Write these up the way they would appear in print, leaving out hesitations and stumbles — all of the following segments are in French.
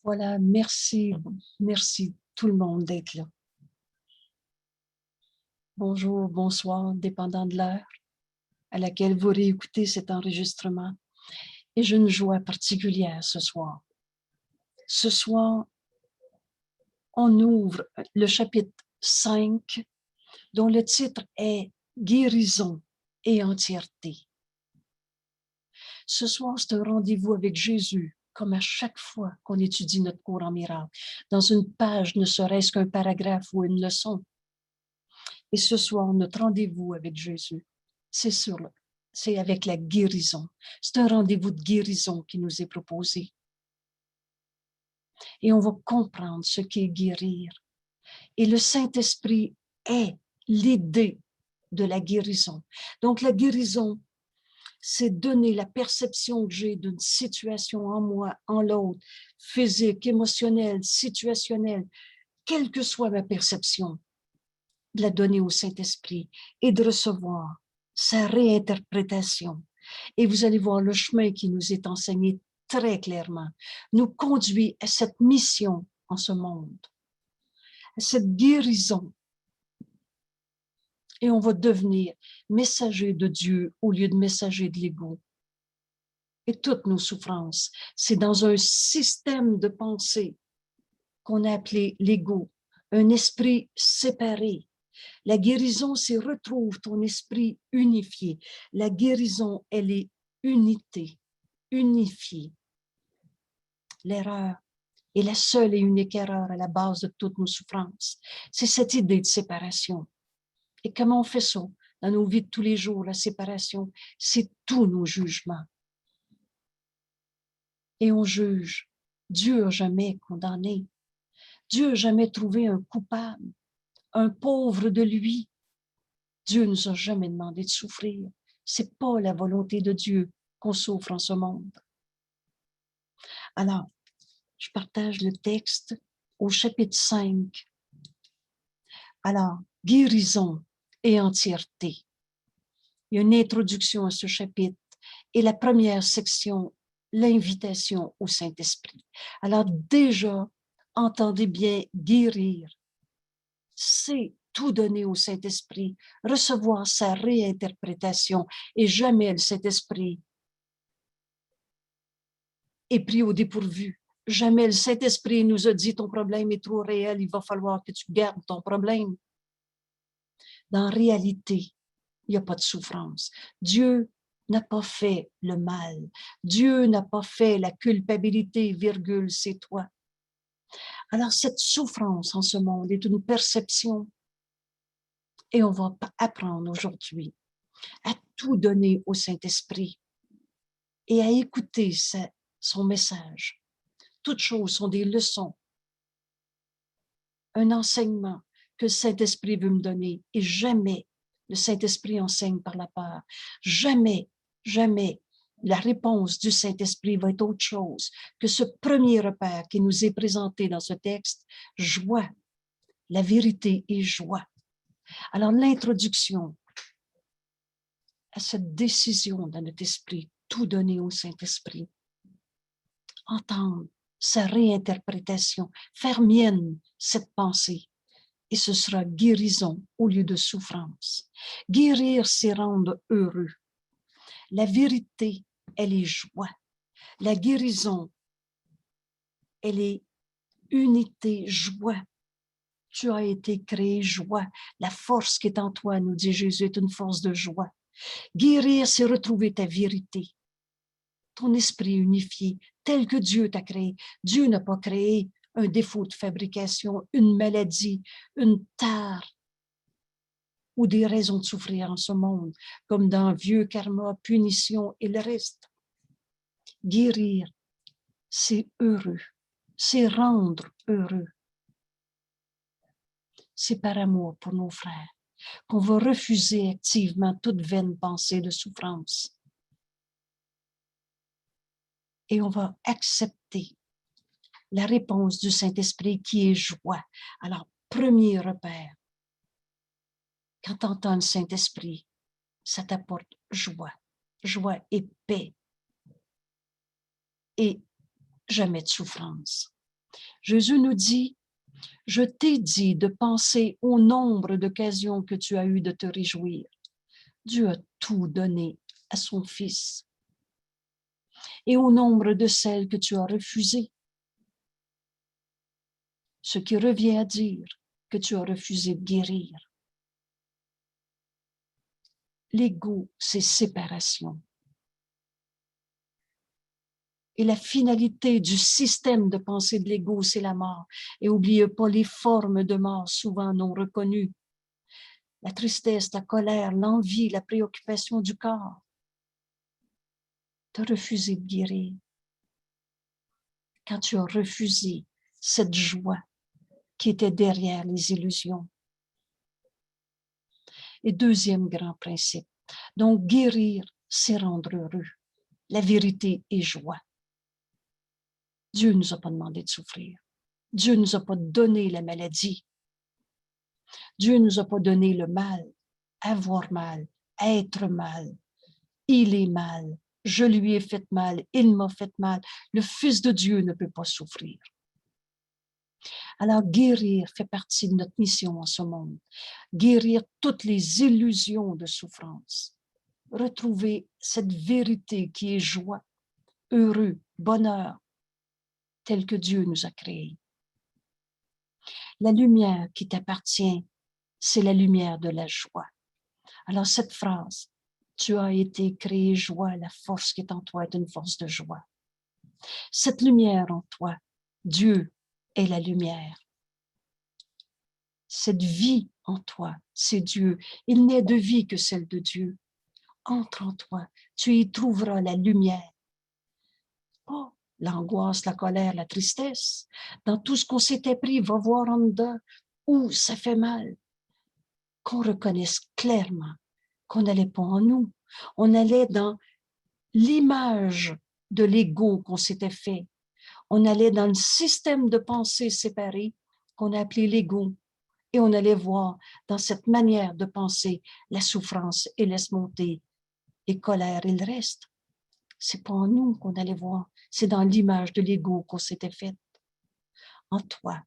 Voilà, merci, merci tout le monde d'être là. Bonjour, bonsoir, dépendant de l'heure à laquelle vous réécoutez cet enregistrement. Et j'ai une joie particulière ce soir. Ce soir, on ouvre le chapitre 5, dont le titre est « Guérison et entièreté ». Ce soir, c'est un rendez-vous avec Jésus, comme à chaque fois qu'on étudie notre cours en miracle, dans une page, ne serait-ce qu'un paragraphe ou une leçon. Et ce soir, notre rendez-vous avec Jésus, c'est avec la guérison. C'est un rendez-vous de guérison qui nous est proposé. Et on va comprendre ce qu'est guérir. Et le Saint-Esprit est l'idée de la guérison. Donc la guérison, c'est donner la perception que j'ai d'une situation en moi, en l'autre, physique, émotionnelle, situationnelle, quelle que soit ma perception, de la donner au Saint-Esprit et de recevoir sa réinterprétation. Et vous allez voir le chemin qui nous est enseigné très clairement, nous conduit à cette mission en ce monde, à cette guérison. Et on va devenir messager de Dieu au lieu de messager de l'ego. Et toutes nos souffrances, c'est dans un système de pensée qu'on a appelé l'ego, un esprit séparé. La guérison, c'est retrouve ton esprit unifié. La guérison, elle est unité, unifiée. L'erreur est la seule et unique erreur à la base de toutes nos souffrances. C'est cette idée de séparation. Et comment on fait ça dans nos vies de tous les jours, la séparation? C'est tous nos jugements. Et on juge. Dieu n'a jamais condamné. Dieu n'a jamais trouvé un coupable, un pauvre de lui. Dieu ne nous a jamais demandé de souffrir. C'est pas la volonté de Dieu qu'on souffre en ce monde. Alors, je partage le texte au chapitre 5. Alors, guérison et entièreté. Il y a une introduction à ce chapitre et la première section, l'invitation au Saint-Esprit. Alors déjà, entendez bien, guérir, c'est tout donner au Saint-Esprit, recevoir sa réinterprétation et jamais le Saint-Esprit est pris au dépourvu. Jamais le Saint-Esprit nous a dit ton problème est trop réel, il va falloir que tu gardes ton problème. Dans la réalité, il n'y a pas de souffrance. Dieu n'a pas fait le mal. Dieu n'a pas fait la culpabilité, virgule, c'est toi. Alors cette souffrance en ce monde est une perception et on va apprendre aujourd'hui à tout donner au Saint-Esprit et à écouter son message. Toutes choses sont des leçons, un enseignement que le Saint-Esprit veut me donner et jamais le Saint-Esprit enseigne par la peur. Jamais, jamais la réponse du Saint-Esprit va être autre chose que ce premier repère qui nous est présenté dans ce texte, joie. La vérité est joie. Alors l'introduction à cette décision dans notre esprit, tout donner au Saint-Esprit, entendre sa réinterprétation, faire mienne cette pensée, et ce sera guérison au lieu de souffrance. Guérir, c'est rendre heureux. La vérité, elle est joie. La guérison, elle est unité, joie. Tu as été créé joie. La force qui est en toi, nous dit Jésus, est une force de joie. Guérir, c'est retrouver ta vérité, ton esprit unifié, tel que Dieu t'a créé. Dieu n'a pas créé un défaut de fabrication, une maladie, une tare ou des raisons de souffrir en ce monde, comme dans vieux karma, punition et le reste. Guérir, c'est heureux, c'est rendre heureux. C'est par amour pour nos frères qu'on va refuser activement toute vaine pensée de souffrance. Et on va accepter la réponse du Saint-Esprit qui est joie. Alors, premier repère, quand tu entends le Saint-Esprit, ça t'apporte joie, joie et paix et jamais de souffrance. Jésus nous dit, je t'ai dit de penser au nombre d'occasions que tu as eues de te réjouir. Dieu a tout donné à son Fils. Et au nombre de celles que tu as refusées. Ce qui revient à dire que tu as refusé de guérir. L'ego, c'est séparation. Et la finalité du système de pensée de l'ego, c'est la mort. Et n'oubliez pas les formes de mort souvent non reconnues. La tristesse, la colère, l'envie, la préoccupation du corps. Tu as refusé de guérir. Quand tu as refusé cette joie qui était derrière les illusions. Et deuxième grand principe. Donc, guérir, c'est rendre heureux. La vérité est joie. Dieu ne nous a pas demandé de souffrir. Dieu ne nous a pas donné la maladie. Dieu ne nous a pas donné le mal, avoir mal, être mal. Il est mal. Je lui ai fait mal. Il m'a fait mal. Le Fils de Dieu ne peut pas souffrir. Alors, guérir fait partie de notre mission en ce monde. Guérir toutes les illusions de souffrance. Retrouver cette vérité qui est joie, heureux, bonheur, tel que Dieu nous a créés. La lumière qui t'appartient, c'est la lumière de la joie. Alors cette phrase, tu as été créé joie, la force qui est en toi est une force de joie. Cette lumière en toi, Dieu est la lumière. Cette vie en toi, c'est Dieu. Il n'est de vie que celle de Dieu. Entre en toi, tu y trouveras la lumière. Oh, l'angoisse, la colère, la tristesse. Dans tout ce qu'on s'était pris, va voir en dedans où ça fait mal. Qu'on reconnaisse clairement qu'on n'allait pas en nous. On allait dans l'image de l'ego qu'on s'était fait. On allait dans le système de pensée séparé qu'on a appelé l'ego. Et on allait voir dans cette manière de penser la souffrance et laisse monter et colère et le reste. C'est pas en nous qu'on allait voir, c'est dans l'image de l'ego qu'on s'était faite. En toi.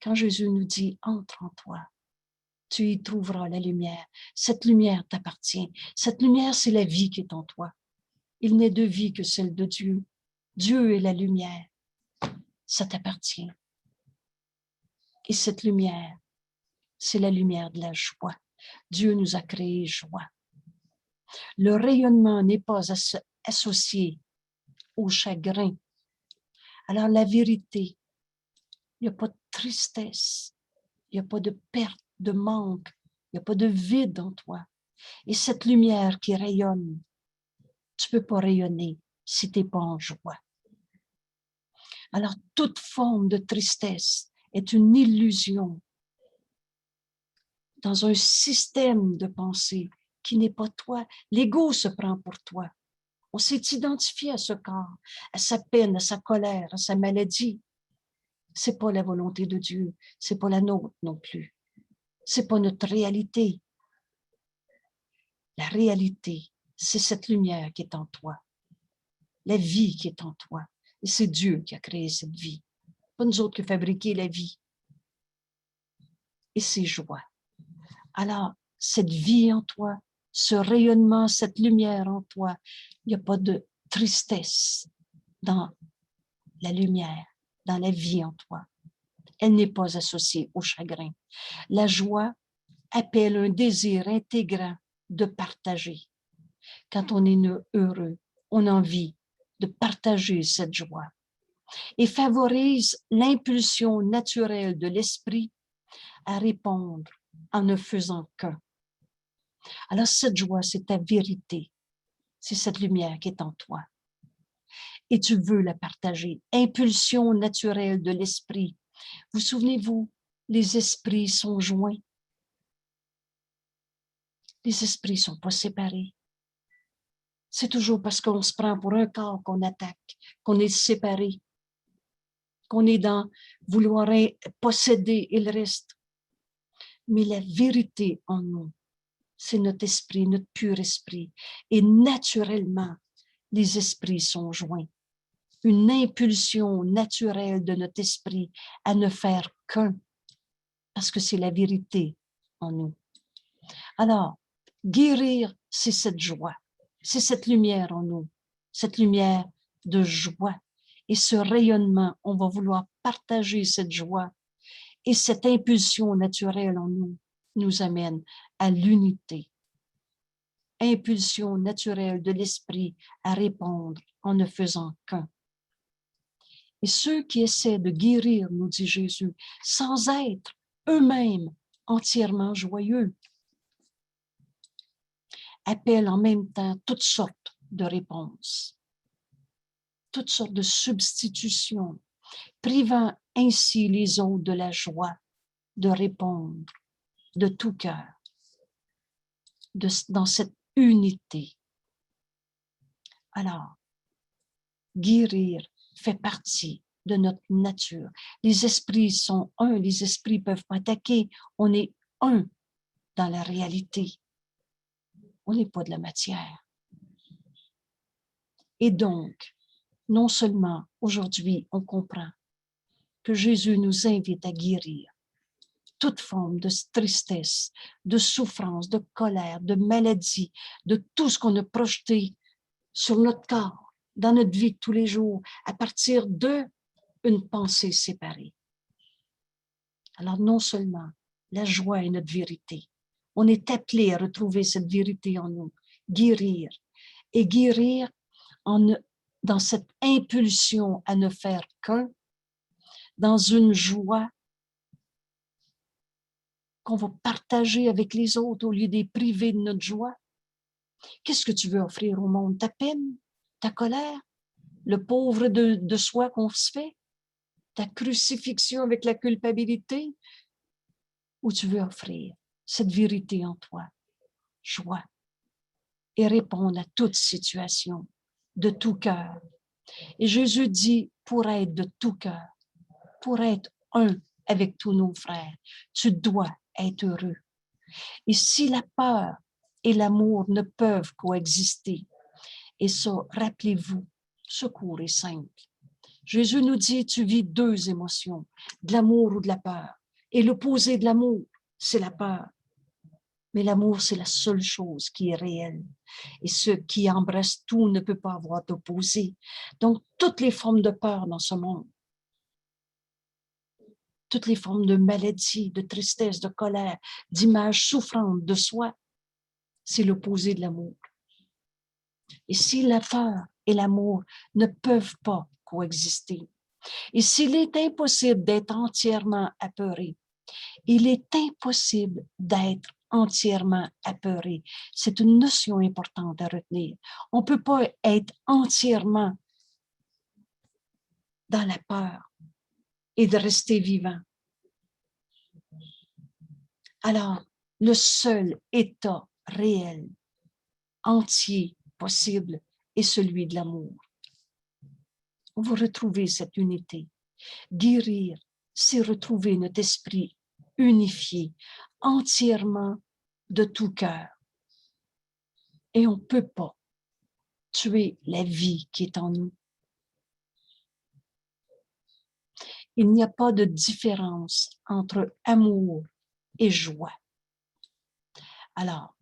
Quand Jésus nous dit « entre en toi », tu y trouveras la lumière. Cette lumière t'appartient. Cette lumière, c'est la vie qui est en toi. Il n'est de vie que celle de Dieu. Dieu est la lumière. Ça t'appartient. Et cette lumière, c'est la lumière de la joie. Dieu nous a créé joie. Le rayonnement n'est pas associé au chagrin. Alors la vérité, il n'y a pas de tristesse, il n'y a pas de perte, de manque, il n'y a pas de vide en toi. Et cette lumière qui rayonne, tu ne peux pas rayonner si tu n'es pas en joie. Alors toute forme de tristesse est une illusion dans un système de pensée qui n'est pas toi. L'ego se prend pour toi. On s'est identifié à ce corps, à sa peine, à sa colère, à sa maladie. C'est pas la volonté de Dieu, c'est pas la nôtre non plus. C'est pas notre réalité. La réalité, c'est cette lumière qui est en toi. La vie qui est en toi. Et c'est Dieu qui a créé cette vie. Pas nous autres qui fabriquons la vie. Et c'est joie. Alors, cette vie en toi, ce rayonnement, cette lumière en toi, il n'y a pas de tristesse dans la lumière, dans la vie en toi. Elle n'est pas associée au chagrin. La joie appelle un désir intégrant de partager. Quand on est heureux, on a envie de partager cette joie et favorise l'impulsion naturelle de l'esprit à répondre en ne faisant qu'un. Alors cette joie, c'est ta vérité, c'est cette lumière qui est en toi. Et tu veux la partager. Impulsion naturelle de l'esprit. Vous souvenez-vous, les esprits sont joints. Les esprits ne sont pas séparés. C'est toujours parce qu'on se prend pour un corps qu'on attaque, qu'on est séparé, qu'on est dans vouloir posséder et le reste. Mais la vérité en nous, c'est notre esprit, notre pur esprit. Et naturellement, les esprits sont joints. une impulsion naturelle de notre esprit à ne faire qu'un, parce que c'est la vérité en nous. Alors, guérir, c'est cette joie, c'est cette lumière en nous, cette lumière de joie. Et ce rayonnement, on va vouloir partager cette joie et cette impulsion naturelle en nous nous amène à l'unité. Impulsion naturelle de l'esprit à répondre en ne faisant qu'un. Et ceux qui essaient de guérir, nous dit Jésus, sans être eux-mêmes entièrement joyeux, appellent en même temps toutes sortes de réponses, toutes sortes de substitutions, privant ainsi les autres de la joie de répondre de tout cœur dans cette unité. Alors, guérir fait partie de notre nature. Les esprits sont un, les esprits peuvent pas attaquer. On est un dans la réalité. On n'est pas de la matière. Et donc, non seulement aujourd'hui, on comprend que Jésus nous invite à guérir toute forme de tristesse, de souffrance, de colère, de maladie, de tout ce qu'on a projeté sur notre corps, dans notre vie de tous les jours, à partir d'une pensée séparée. Alors non seulement la joie est notre vérité, on est appelé à retrouver cette vérité en nous, guérir, et guérir dans cette impulsion à ne faire qu'un, dans une joie qu'on va partager avec les autres au lieu de les priver de notre joie. Qu'est-ce que tu veux offrir au monde? Ta peine? Ta colère? Le pauvre de soi qu'on se fait? Ta crucifixion avec la culpabilité? Ou tu veux offrir cette vérité en toi, joie, et répondre à toute situation de tout cœur. Et Jésus dit, pour être de tout cœur, pour être un avec tous nos frères, tu dois être heureux. Et si la peur et l'amour ne peuvent coexister, et ça, rappelez-vous, ce cours est simple. Jésus nous dit, tu vis deux émotions, de l'amour ou de la peur. Et l'opposé de l'amour, c'est la peur. Mais l'amour, c'est la seule chose qui est réelle. Et ce qui embrasse tout ne peut pas avoir d'opposé. Donc, toutes les formes de peur dans ce monde, toutes les formes de maladie, de tristesse, de colère, d'images souffrantes de soi, c'est l'opposé de l'amour. Et si la peur et l'amour ne peuvent pas coexister, et s'il est impossible d'être entièrement apeuré, il est impossible d'être entièrement apeuré. C'est une notion importante à retenir. On ne peut pas être entièrement dans la peur et de rester vivant. Alors, le seul état réel, entier, possible, est celui de l'amour. On va retrouver cette unité. Guérir, c'est retrouver notre esprit unifié, entièrement de tout cœur. Et on ne peut pas tuer la vie qui est en nous. Il n'y a pas de différence entre amour et joie. Alors,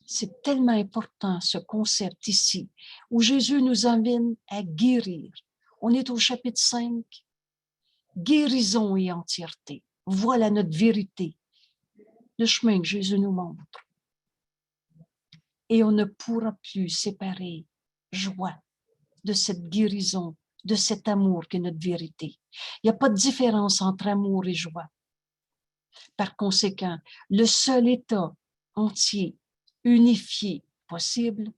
c'est tellement important ce concept ici, où Jésus nous invite à guérir. On est au chapitre 5, guérison et entièreté. Voilà notre vérité, le chemin que Jésus nous montre. Et on ne pourra plus séparer joie de cette guérison, de cet amour qui est notre vérité. Il n'y a pas de différence entre amour et joie. Par conséquent, le seul état entier, unifié possible,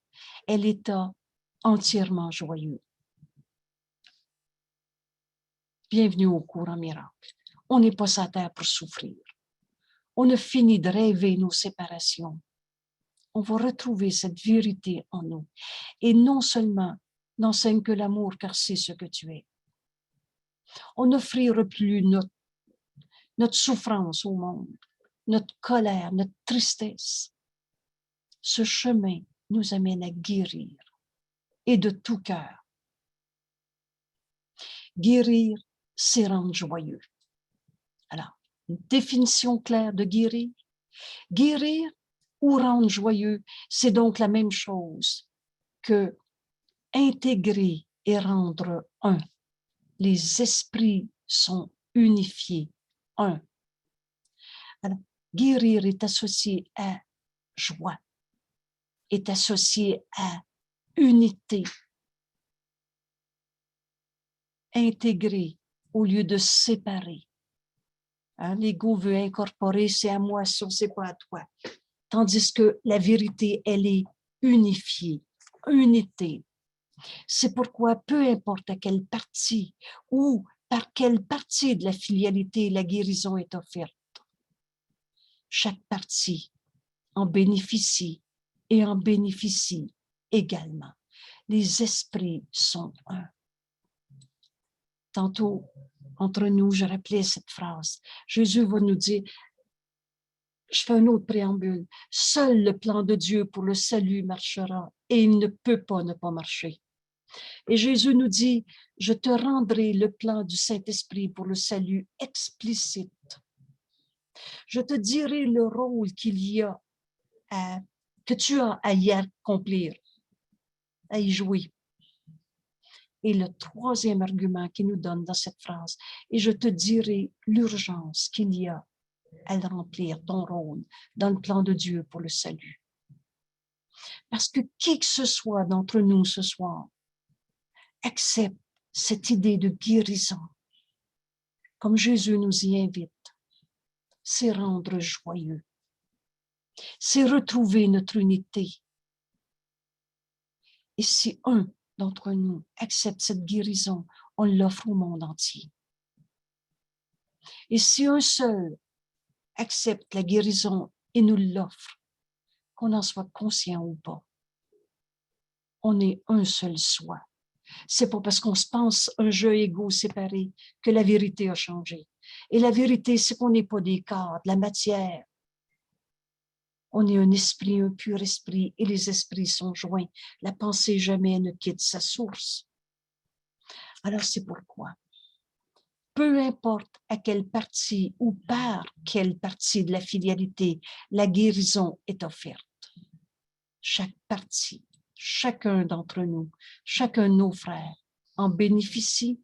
est l'état entièrement joyeux. Bienvenue au cours en miracle. On n'est pas sur terre pour souffrir. On a fini de rêver nos séparations. On va retrouver cette vérité en nous. Et non seulement n'enseigne que l'amour, car c'est ce que tu es. On n'offrira plus notre souffrance au monde, notre colère, notre tristesse. Ce chemin nous amène à guérir, et de tout cœur. Guérir, c'est rendre joyeux. Alors, une définition claire de guérir. Guérir ou rendre joyeux, c'est donc la même chose que intégrer et rendre un. Les esprits sont unifiés, un. Alors, guérir est associé à joie, est associé à unité, intégrer au lieu de séparer. Hein, l'ego veut incorporer, c'est à moi, ça, c'est pas à toi. Tandis que la vérité, elle est unifiée, unité. C'est pourquoi, peu importe à quelle partie ou par quelle partie de la filialité la guérison est offerte, chaque partie en bénéficie et en bénéficie également. Les esprits sont un. Tantôt, entre nous, je rappelais cette phrase. Jésus va nous dire, je fais un autre préambule, seul le plan de Dieu pour le salut marchera et il ne peut pas ne pas marcher. Et Jésus nous dit, je te rendrai le plan du Saint-Esprit pour le salut explicite. Je te dirai le rôle qu'il y a, que tu as à y accomplir, à y jouer. Et le troisième argument qu'il nous donne dans cette phrase, et je te dirai l'urgence qu'il y a à remplir ton rôle dans le plan de Dieu pour le salut. Parce que qui que ce soit d'entre nous ce soir accepte cette idée de guérison, comme Jésus nous y invite, c'est rendre joyeux, c'est retrouver notre unité. Et si un d'entre nous accepte cette guérison, on l'offre au monde entier. Et si un seul accepte la guérison et nous l'offre, qu'on en soit conscient ou pas, on est un seul soi. C'est pas parce qu'on se pense un jeu égaux séparé que la vérité a changé. Et la vérité, c'est qu'on n'est pas des corps, de la matière. On est un esprit, un pur esprit, et les esprits sont joints. La pensée jamais ne quitte sa source. Alors c'est pourquoi, peu importe à quelle partie ou par quelle partie de la filialité la guérison est offerte, chaque partie, chacun d'entre nous, chacun de nos frères en bénéficie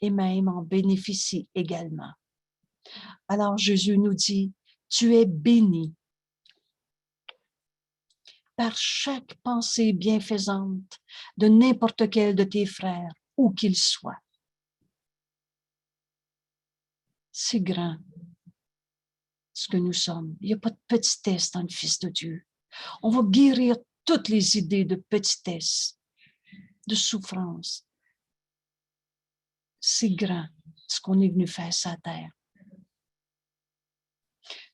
et même en bénéficie également. Alors Jésus nous dit, tu es béni par chaque pensée bienfaisante de n'importe quel de tes frères, où qu'il soit. C'est grand ce que nous sommes. Il n'y a pas de petitesse dans le Fils de Dieu. On va guérir toutes les idées de petitesse, de souffrance. C'est grand ce qu'on est venu faire sur la terre.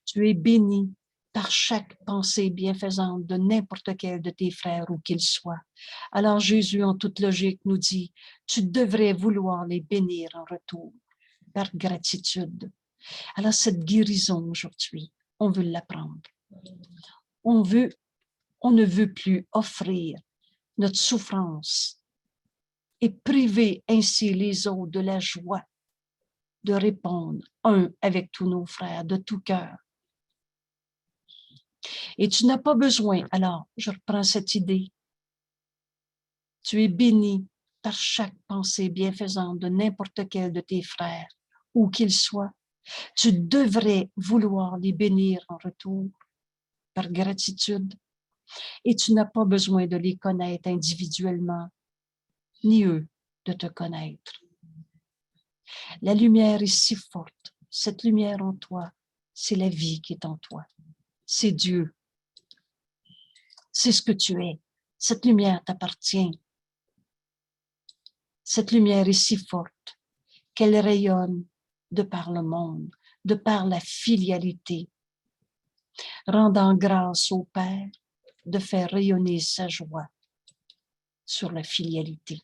Tu es béni par chaque pensée bienfaisante de n'importe quel de tes frères où qu'il soit. Alors Jésus, en toute logique, nous dit, tu devrais vouloir les bénir en retour, par gratitude. Alors cette guérison aujourd'hui, on veut l'apprendre. On ne veut plus offrir notre souffrance et priver ainsi les autres de la joie de répondre, avec tous nos frères, de tout cœur. Et tu n'as pas besoin, alors je reprends cette idée, tu es béni par chaque pensée bienfaisante de n'importe quel de tes frères, où qu'il soit. Tu devrais vouloir les bénir en retour, par gratitude, et tu n'as pas besoin de les connaître individuellement, ni eux de te connaître. La lumière est si forte, cette lumière en toi, c'est la vie qui est en toi, c'est Dieu. C'est ce que tu es. Cette lumière t'appartient. Cette lumière est si forte qu'elle rayonne de par le monde, de par la filialité, rendant grâce au Père de faire rayonner sa joie sur la filialité.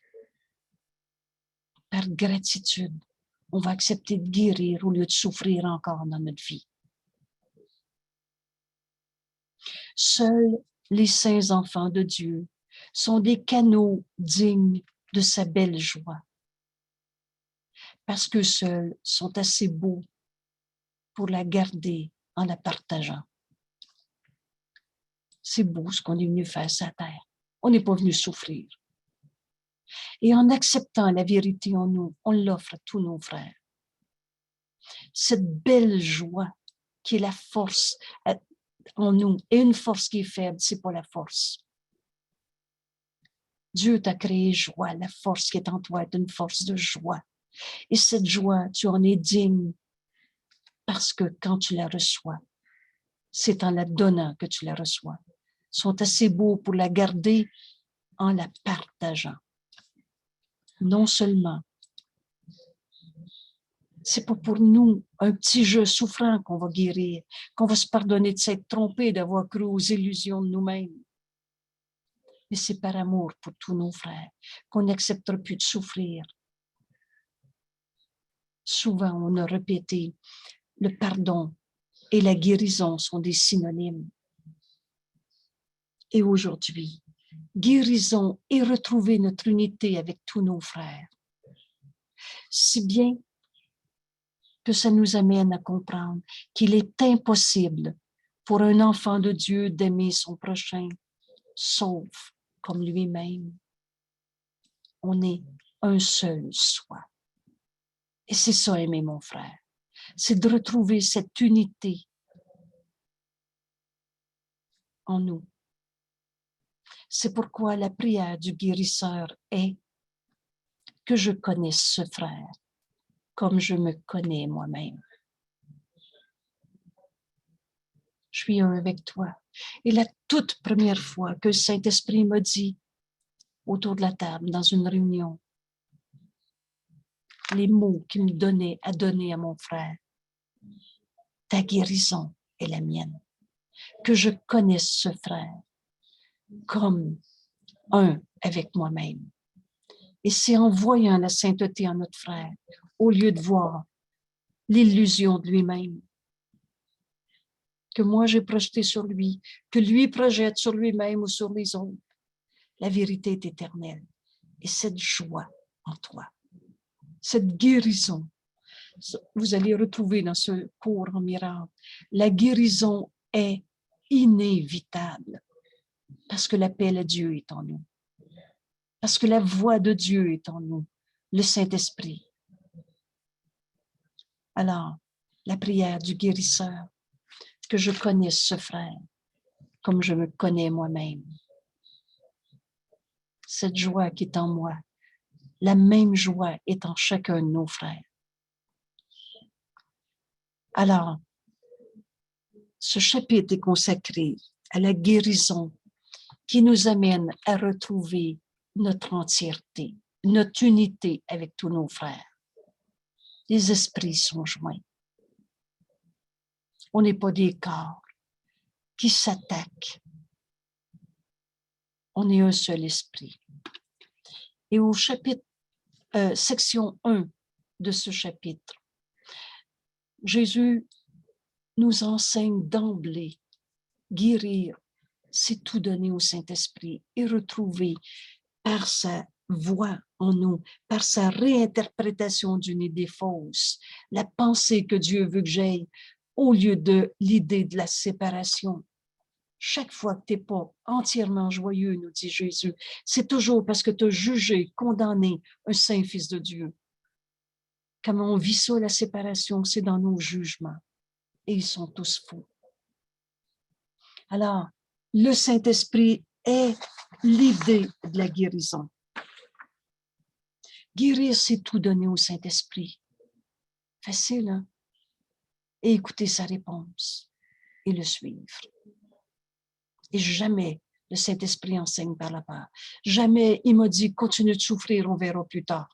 Par gratitude, on va accepter de guérir au lieu de souffrir encore dans notre vie. Seuls les saints enfants de Dieu sont des canaux dignes de sa belle joie. parce qu'eux seuls sont assez beaux pour la garder en la partageant. C'est beau ce qu'on est venu faire sur la terre. On n'est pas venu souffrir. Et en acceptant la vérité en nous, on l'offre à tous nos frères. Cette belle joie qui est la force en nous, et une force qui est faible, c'est pas la force. Dieu t'a créé joie, la force qui est en toi est une force de joie. Et cette joie, tu en es digne parce que quand tu la reçois, c'est en la donnant que tu la reçois. Ils sont assez beaux pour la garder en la partageant. Non seulement, c'est pas pour nous un petit jeu souffrant qu'on va guérir, qu'on va se pardonner de s'être trompé, d'avoir cru aux illusions de nous-mêmes. Mais c'est par amour pour tous nos frères qu'on n'acceptera plus de souffrir. Souvent, on a répété, le pardon et la guérison sont des synonymes. Et aujourd'hui, guérison et retrouver notre unité avec tous nos frères. Si bien que ça nous amène à comprendre qu'il est impossible pour un enfant de Dieu d'aimer son prochain, sauf comme lui-même. On est un seul soi. Et c'est ça, aimer mon frère. C'est de retrouver cette unité en nous. C'est pourquoi la prière du guérisseur est que je connaisse ce frère comme je me connais moi-même. Je suis un avec toi. Et la toute première fois que le Saint-Esprit m'a dit autour de la table, dans une réunion, les mots qu'il me donnait à donner à mon frère, ta guérison est la mienne. Que je connaisse ce frère comme un avec moi-même. Et c'est en voyant la sainteté en notre frère, au lieu de voir l'illusion de lui-même, que moi j'ai projeté sur lui, que lui projette sur lui-même ou sur les autres, la vérité est éternelle. Et cette joie en toi, cette guérison, vous allez retrouver dans ce cours en miracle, la guérison est inévitable parce que l'appel à Dieu est en nous, parce que la voix de Dieu est en nous, le Saint-Esprit. Alors, la prière du guérisseur, que je connaisse ce frère comme je me connais moi-même. Cette joie qui est en moi, la même joie est en chacun de nos frères. Alors, ce chapitre est consacré à la guérison qui nous amène à retrouver notre entièreté, notre unité avec tous nos frères. Les esprits sont joints. On n'est pas des corps qui s'attaquent. On est un seul esprit. Et au chapitre, section 1 de ce chapitre, Jésus nous enseigne d'emblée, guérir, c'est tout donner au Saint-Esprit et retrouver par sa voix en nous, par sa réinterprétation d'une idée fausse, la pensée que Dieu veut que j'aie au lieu de l'idée de la séparation. Chaque fois que tu n'es pas entièrement joyeux, nous dit Jésus, c'est toujours parce que tu as jugé, condamné un saint fils de Dieu. Comment on vit ça, la séparation, c'est dans nos jugements. Et ils sont tous faux. Alors, le Saint-Esprit est l'idée de la guérison. Guérir, c'est tout donner au Saint-Esprit. Facile, hein? Et écouter sa réponse et le suivre. Et jamais le Saint-Esprit enseigne par la peur. Jamais il m'a dit, continue de souffrir, on verra plus tard.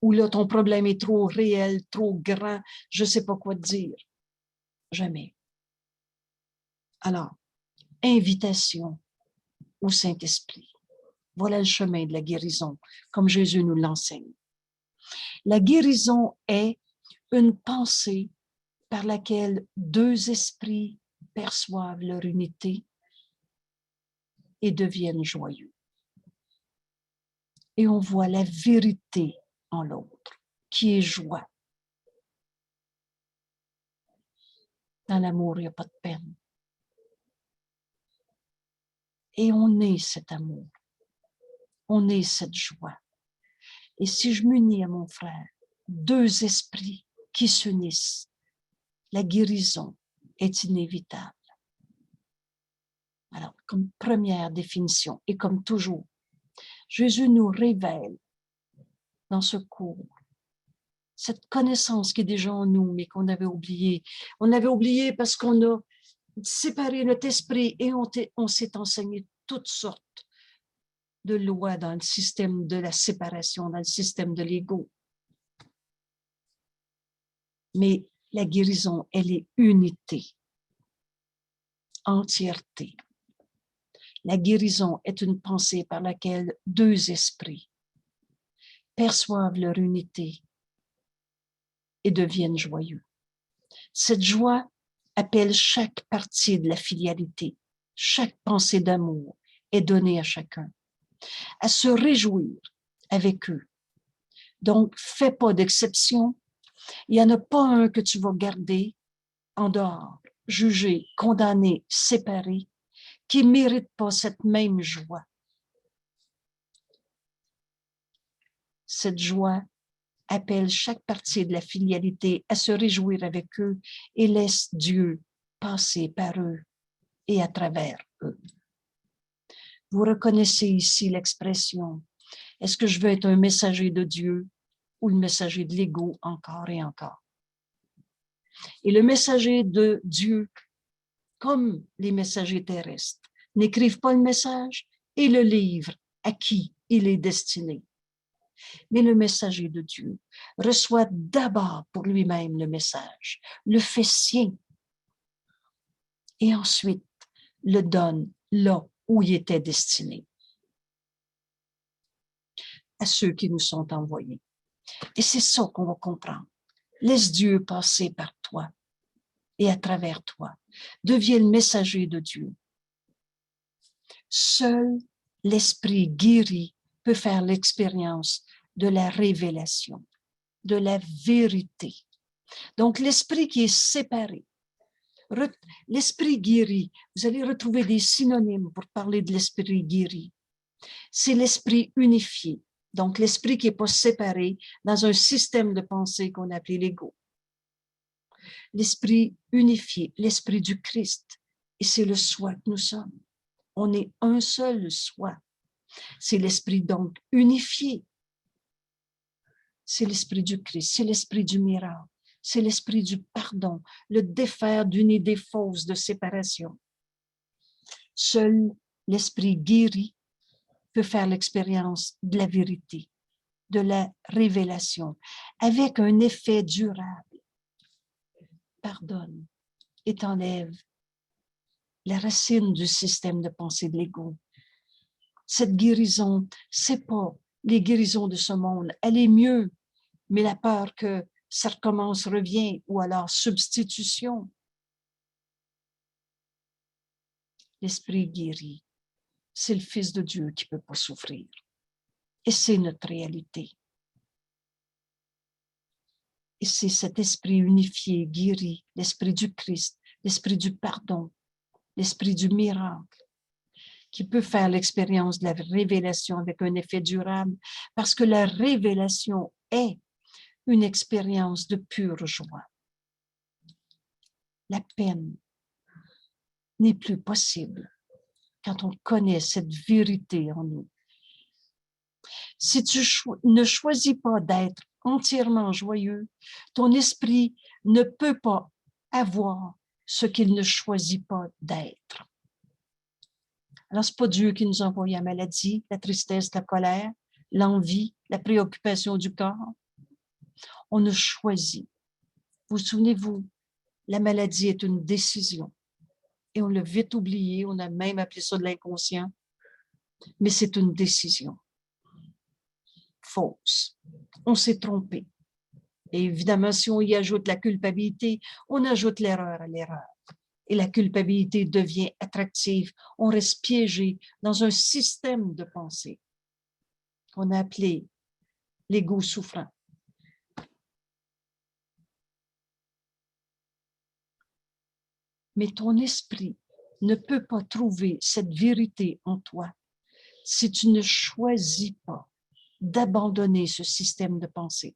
Ou là, ton problème est trop réel, trop grand, je ne sais pas quoi te dire. Jamais. Alors, invitation au Saint-Esprit. Voilà le chemin de la guérison, comme Jésus nous l'enseigne. La guérison est une pensée par laquelle deux esprits perçoivent leur unité et deviennent joyeux. Et on voit la vérité en l'autre, qui est joie. Dans l'amour, il n'y a pas de peine. Et on est cet amour. On est cette joie. Et si je m'unis à mon frère, deux esprits qui s'unissent, la guérison est inévitable. Alors, comme première définition, et comme toujours, Jésus nous révèle dans ce cours cette connaissance qui est déjà en nous, mais qu'on avait oubliée. On avait oublié parce qu'on a séparé notre esprit et on s'est enseigné toutes sortes de lois dans le système de la séparation, dans le système de l'ego. Mais la guérison, elle est unité, entièreté. La guérison est une pensée par laquelle deux esprits perçoivent leur unité et deviennent joyeux. Cette joie appelle chaque partie de la filialité, chaque pensée d'amour est donnée à chacun, à se réjouir avec eux. Donc, fais pas d'exception. Il n'y en a pas un que tu vas garder en dehors, jugé, condamné, séparé, qui ne mérite pas cette même joie. Cette joie appelle chaque partie de la filialité à se réjouir avec eux et laisse Dieu passer par eux et à travers eux. Vous reconnaissez ici l'expression « Est-ce que je veux être un messager de Dieu ou le messager de l'ego encore et encore? » Et le messager de Dieu, comme les messagers terrestres, n'écrivent pas le message et le livrent à qui il est destiné. Mais le messager de Dieu reçoit d'abord pour lui-même le message, le fait sien, et ensuite le donne là où il était destiné, à ceux qui nous sont envoyés. Et c'est ça qu'on va comprendre. Laisse Dieu passer par toi et à travers toi. Deviens le messager de Dieu. Seul l'esprit guéri peut faire l'expérience de la révélation, de la vérité. Donc, l'esprit qui est séparé, l'esprit guéri, vous allez retrouver des synonymes pour parler de l'esprit guéri. C'est l'esprit unifié, donc l'esprit qui n'est pas séparé dans un système de pensée qu'on appelle l'ego. L'esprit unifié, l'esprit du Christ, et c'est le soi que nous sommes. On est un seul soi. C'est l'esprit donc unifié. C'est l'esprit du Christ, c'est l'esprit du miracle, c'est l'esprit du pardon, le défaire d'une idée fausse de séparation. Seul l'esprit guéri peut faire l'expérience de la vérité, de la révélation, avec un effet durable. Pardonne et t'enlève la racine du système de pensée de l'ego. Cette guérison, c'est pas les guérisons de ce monde, elle est mieux, mais la peur que ça recommence revient, ou alors substitution. L'esprit guéri, c'est le Fils de Dieu qui ne peut pas souffrir. Et c'est notre réalité. Et c'est cet esprit unifié, guéri, l'esprit du Christ, l'esprit du pardon, l'esprit du miracle, qui peut faire l'expérience de la révélation avec un effet durable, parce que la révélation est une expérience de pure joie. La peine n'est plus possible quand on connaît cette vérité en nous. Si tu ne choisis pas d'être entièrement joyeux, ton esprit ne peut pas avoir ce qu'il ne choisit pas d'être. Alors, ce n'est pas Dieu qui nous envoie la maladie, la tristesse, la colère, l'envie, la préoccupation du corps. On a choisi. Vous souvenez-vous, la maladie est une décision. Et on l'a vite oublié, on a même appelé ça de l'inconscient. Mais c'est une décision fausse. On s'est trompé. Et évidemment, si on y ajoute la culpabilité, on ajoute l'erreur à l'erreur. Et la culpabilité devient attractive. On reste piégé dans un système de pensée qu'on a appelé l'ego souffrant. Mais ton esprit ne peut pas trouver cette vérité en toi si tu ne choisis pas d'abandonner ce système de pensée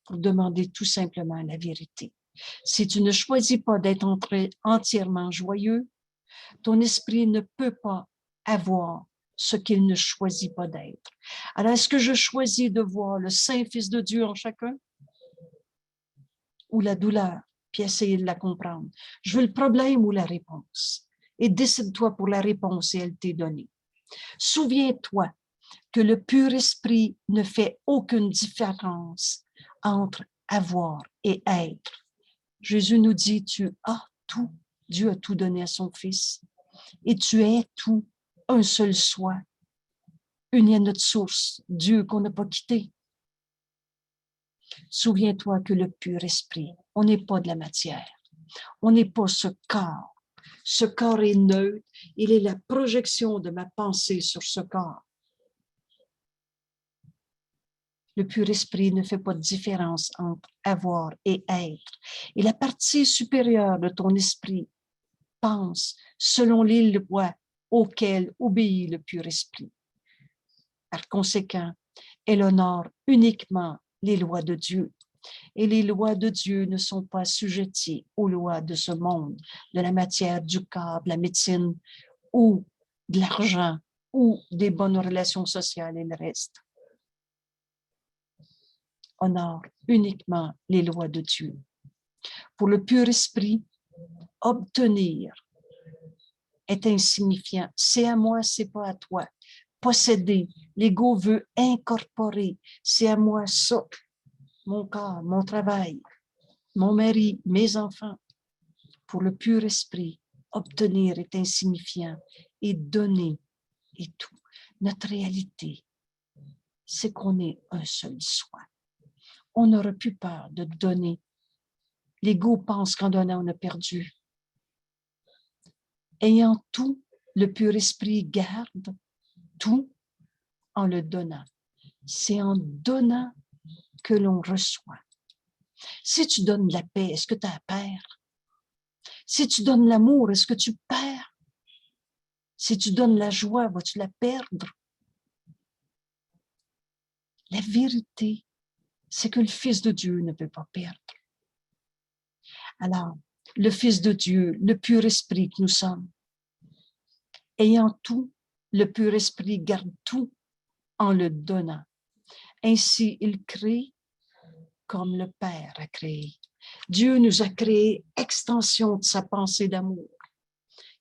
pour demander tout simplement la vérité. Si tu ne choisis pas d'être entièrement joyeux, ton esprit ne peut pas avoir ce qu'il ne choisit pas d'être. Alors, est-ce que je choisis de voir le Saint-Fils de Dieu en chacun ou la douleur, puis essayer de la comprendre? Je veux le problème ou la réponse? Et décide-toi pour la réponse et elle t'est donnée. Souviens-toi que le pur esprit ne fait aucune différence entre avoir et être. Jésus nous dit, tu as tout. Dieu a tout donné à son Fils. Et tu es tout, un seul soi, uni à notre source, Dieu qu'on n'a pas quitté. Souviens-toi que le pur esprit, on n'est pas de la matière. On n'est pas ce corps. Ce corps est neutre. Il est la projection de ma pensée sur ce corps. Le pur esprit ne fait pas de différence entre avoir et être. Et la partie supérieure de ton esprit pense selon les lois auxquelles obéit le pur esprit. Par conséquent, elle honore uniquement les lois de Dieu. Et les lois de Dieu ne sont pas assujetties aux lois de ce monde, de la matière, du corps, de la médecine ou de l'argent ou des bonnes relations sociales et le reste. Honore uniquement les lois de Dieu. Pour le pur esprit, obtenir est insignifiant. C'est à moi, c'est pas à toi. Posséder, l'ego veut incorporer. C'est à moi ça. Mon corps, mon travail, mon mari, mes enfants. Pour le pur esprit, obtenir est insignifiant et donner est tout. Notre réalité, c'est qu'on est un seul soi. On n'aura plus peur de donner. L'ego pense qu'en donnant, on a perdu. Ayant tout, le pur esprit garde tout en le donnant. C'est en donnant que l'on reçoit. Si tu donnes la paix, est-ce que tu as à perdre? Si tu donnes l'amour, est-ce que tu perds? Si tu donnes la joie, vas-tu la perdre? La vérité, c'est que le Fils de Dieu ne peut pas perdre. Alors, le Fils de Dieu, le pur esprit que nous sommes, ayant tout, le pur esprit garde tout en le donnant. Ainsi, il crée comme le Père a créé. Dieu nous a créé extension de sa pensée d'amour.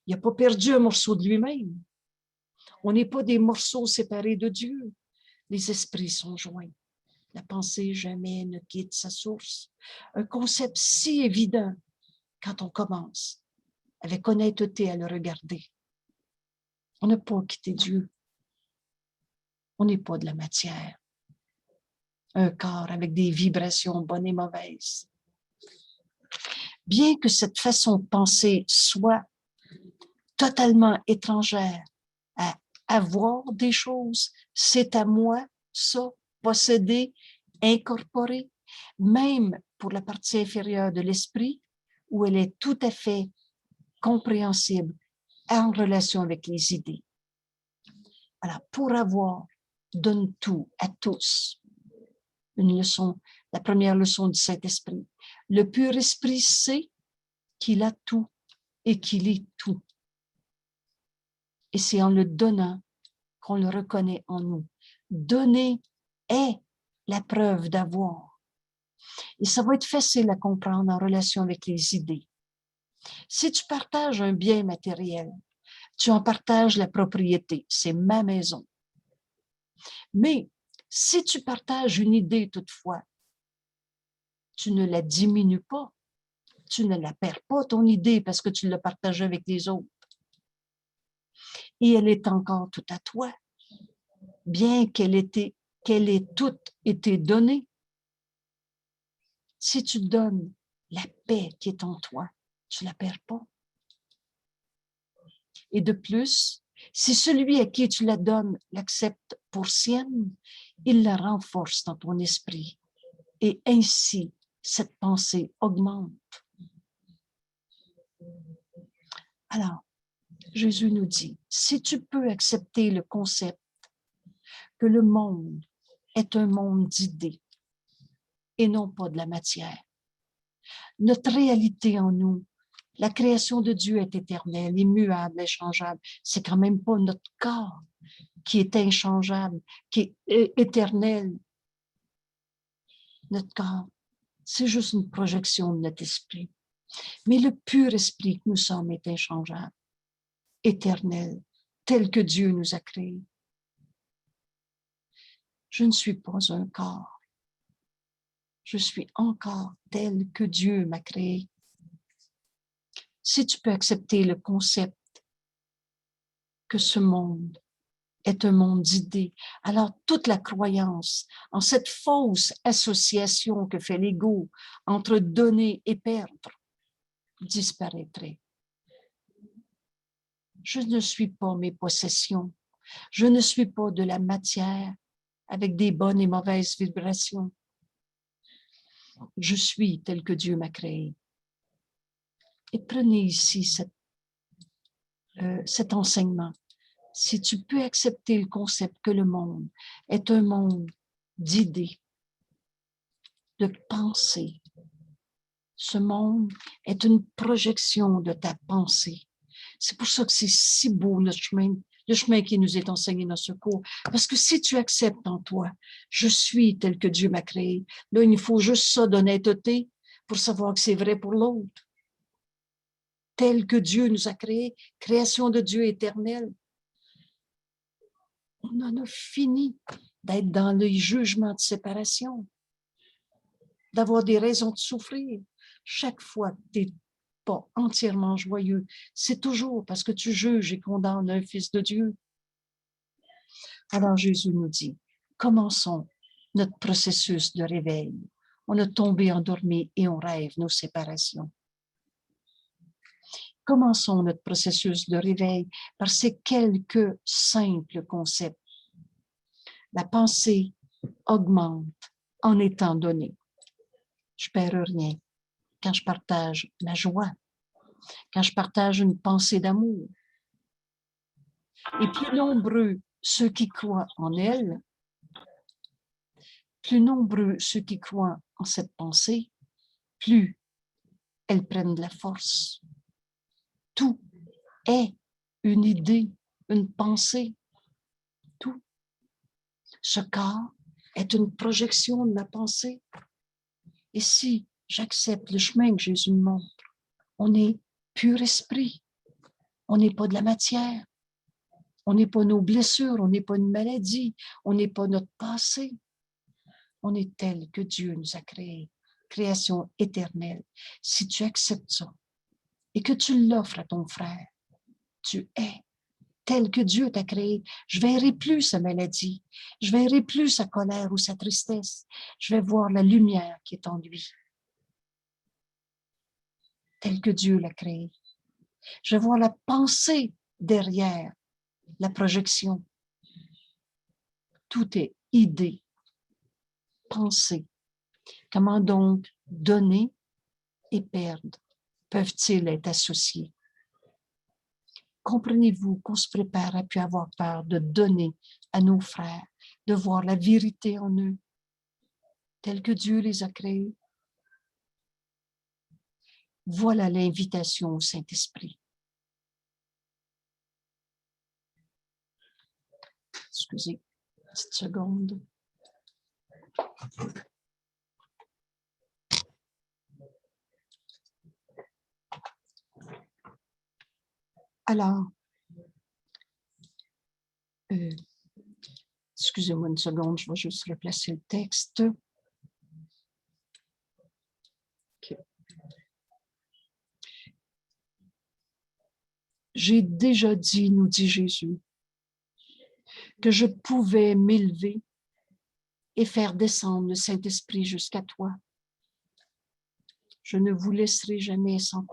Il n'a pas perdu un morceau de lui-même. On n'est pas des morceaux séparés de Dieu. Les esprits sont joints. La pensée jamais ne quitte sa source. Un concept si évident quand on commence avec honnêteté à le regarder. On n'a pas quitté Dieu. On n'est pas de la matière. Un corps avec des vibrations bonnes et mauvaises. Bien que cette façon de penser soit totalement étrangère à avoir des choses, c'est à moi, ça, posséder, incorporer, même pour la partie inférieure de l'esprit, où elle est tout à fait compréhensible en relation avec les idées. Alors, pour avoir, donne tout à tous. Une leçon, la première leçon du Saint-Esprit. Le pur esprit sait qu'il a tout et qu'il est tout. Et c'est en le donnant qu'on le reconnaît en nous. Donner est la preuve d'avoir. Et ça va être facile à comprendre en relation avec les idées. Si tu partages un bien matériel, tu en partages la propriété, c'est ma maison. Mais si tu partages une idée toutefois, tu ne la diminues pas, tu ne la perds pas ton idée parce que tu l'as partagée avec les autres. Et elle est encore toute à toi, bien qu'elle ait toute été donnée. Si tu donnes la paix qui est en toi, tu ne la perds pas. Et de plus, si celui à qui tu la donnes l'accepte pour sienne, il la renforce dans ton esprit. Et ainsi, cette pensée augmente. Alors, Jésus nous dit, si tu peux accepter le concept que le monde est un monde d'idées et non pas de la matière, notre réalité en nous, la création de Dieu est éternelle, immuable, inchangeable. C'est quand même pas notre corps qui est inchangeable, qui est éternel. Notre corps, c'est juste une projection de notre esprit. Mais le pur esprit que nous sommes est inchangeable, éternel, tel que Dieu nous a créés. Je ne suis pas un corps. Je suis encore tel que Dieu m'a créé. Si tu peux accepter le concept que ce monde est un monde d'idées, alors toute la croyance en cette fausse association que fait l'ego entre donner et perdre disparaîtrait. Je ne suis pas mes possessions. Je ne suis pas de la matière avec des bonnes et mauvaises vibrations. Je suis tel que Dieu m'a créé. Et prenez ici cet enseignement. Si tu peux accepter le concept que le monde est un monde d'idées, de pensées, ce monde est une projection de ta pensée. C'est pour ça que c'est si beau notre chemin, le chemin qui nous est enseigné dans ce cours. Parce que si tu acceptes en toi, je suis tel que Dieu m'a créé, là, il faut juste ça d'honnêteté pour savoir que c'est vrai pour l'autre. Tel que Dieu nous a créé, création de Dieu éternelle. On en a fini d'être dans le jugement de séparation, d'avoir des raisons de souffrir. Chaque fois que tu n'es pas entièrement joyeux, c'est toujours parce que tu juges et condamnes un fils de Dieu. Alors Jésus nous dit, commençons notre processus de réveil. On a tombé endormi et on rêve nos séparations. Commençons notre processus de réveil par ces quelques simples concepts. La pensée augmente en étant donnée. Je ne perds rien quand je partage la joie, quand je partage une pensée d'amour. Et plus nombreux ceux qui croient en elle, plus nombreux ceux qui croient en cette pensée, plus elles prennent de la force. Tout est une idée, une pensée. Tout. Ce corps est une projection de ma pensée. Et si j'accepte le chemin que Jésus me montre, on est pur esprit. On n'est pas de la matière. On n'est pas nos blessures. On n'est pas une maladie. On n'est pas notre passé. On est tel que Dieu nous a créé. Création éternelle. Si tu acceptes ça et que tu l'offres à ton frère, tu es tel que Dieu t'a créé. Je ne verrai plus sa maladie. Je ne verrai plus sa colère ou sa tristesse. Je vais voir la lumière qui est en lui. Tel que Dieu l'a créé. Je vais voir la pensée derrière la projection. Tout est idée, pensée. Comment donc donner et perdre peuvent-ils être associés? Comprenez-vous qu'on se prépare à plus avoir peur de donner à nos frères, de voir la vérité en eux, telle que Dieu les a créés? Voilà l'invitation au Saint-Esprit. Excusez, une petite seconde. Alors, excusez-moi une seconde, je vais juste replacer le texte. Okay. J'ai déjà dit, nous dit Jésus, que je pouvais m'élever et faire descendre le Saint-Esprit jusqu'à toi. Je ne vous laisserai jamais sans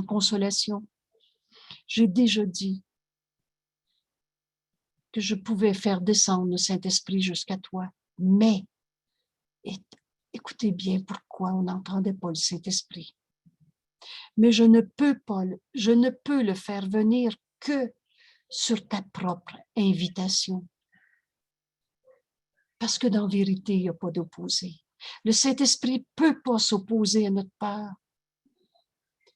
consolation. J'ai déjà dit que je pouvais faire descendre le Saint-Esprit jusqu'à toi. Mais, écoutez bien pourquoi on n'entendait pas le Saint-Esprit. Mais je ne peux le faire venir que sur ta propre invitation. Parce que dans vérité, il n'y a pas d'opposé. Le Saint-Esprit ne peut pas s'opposer à notre peur.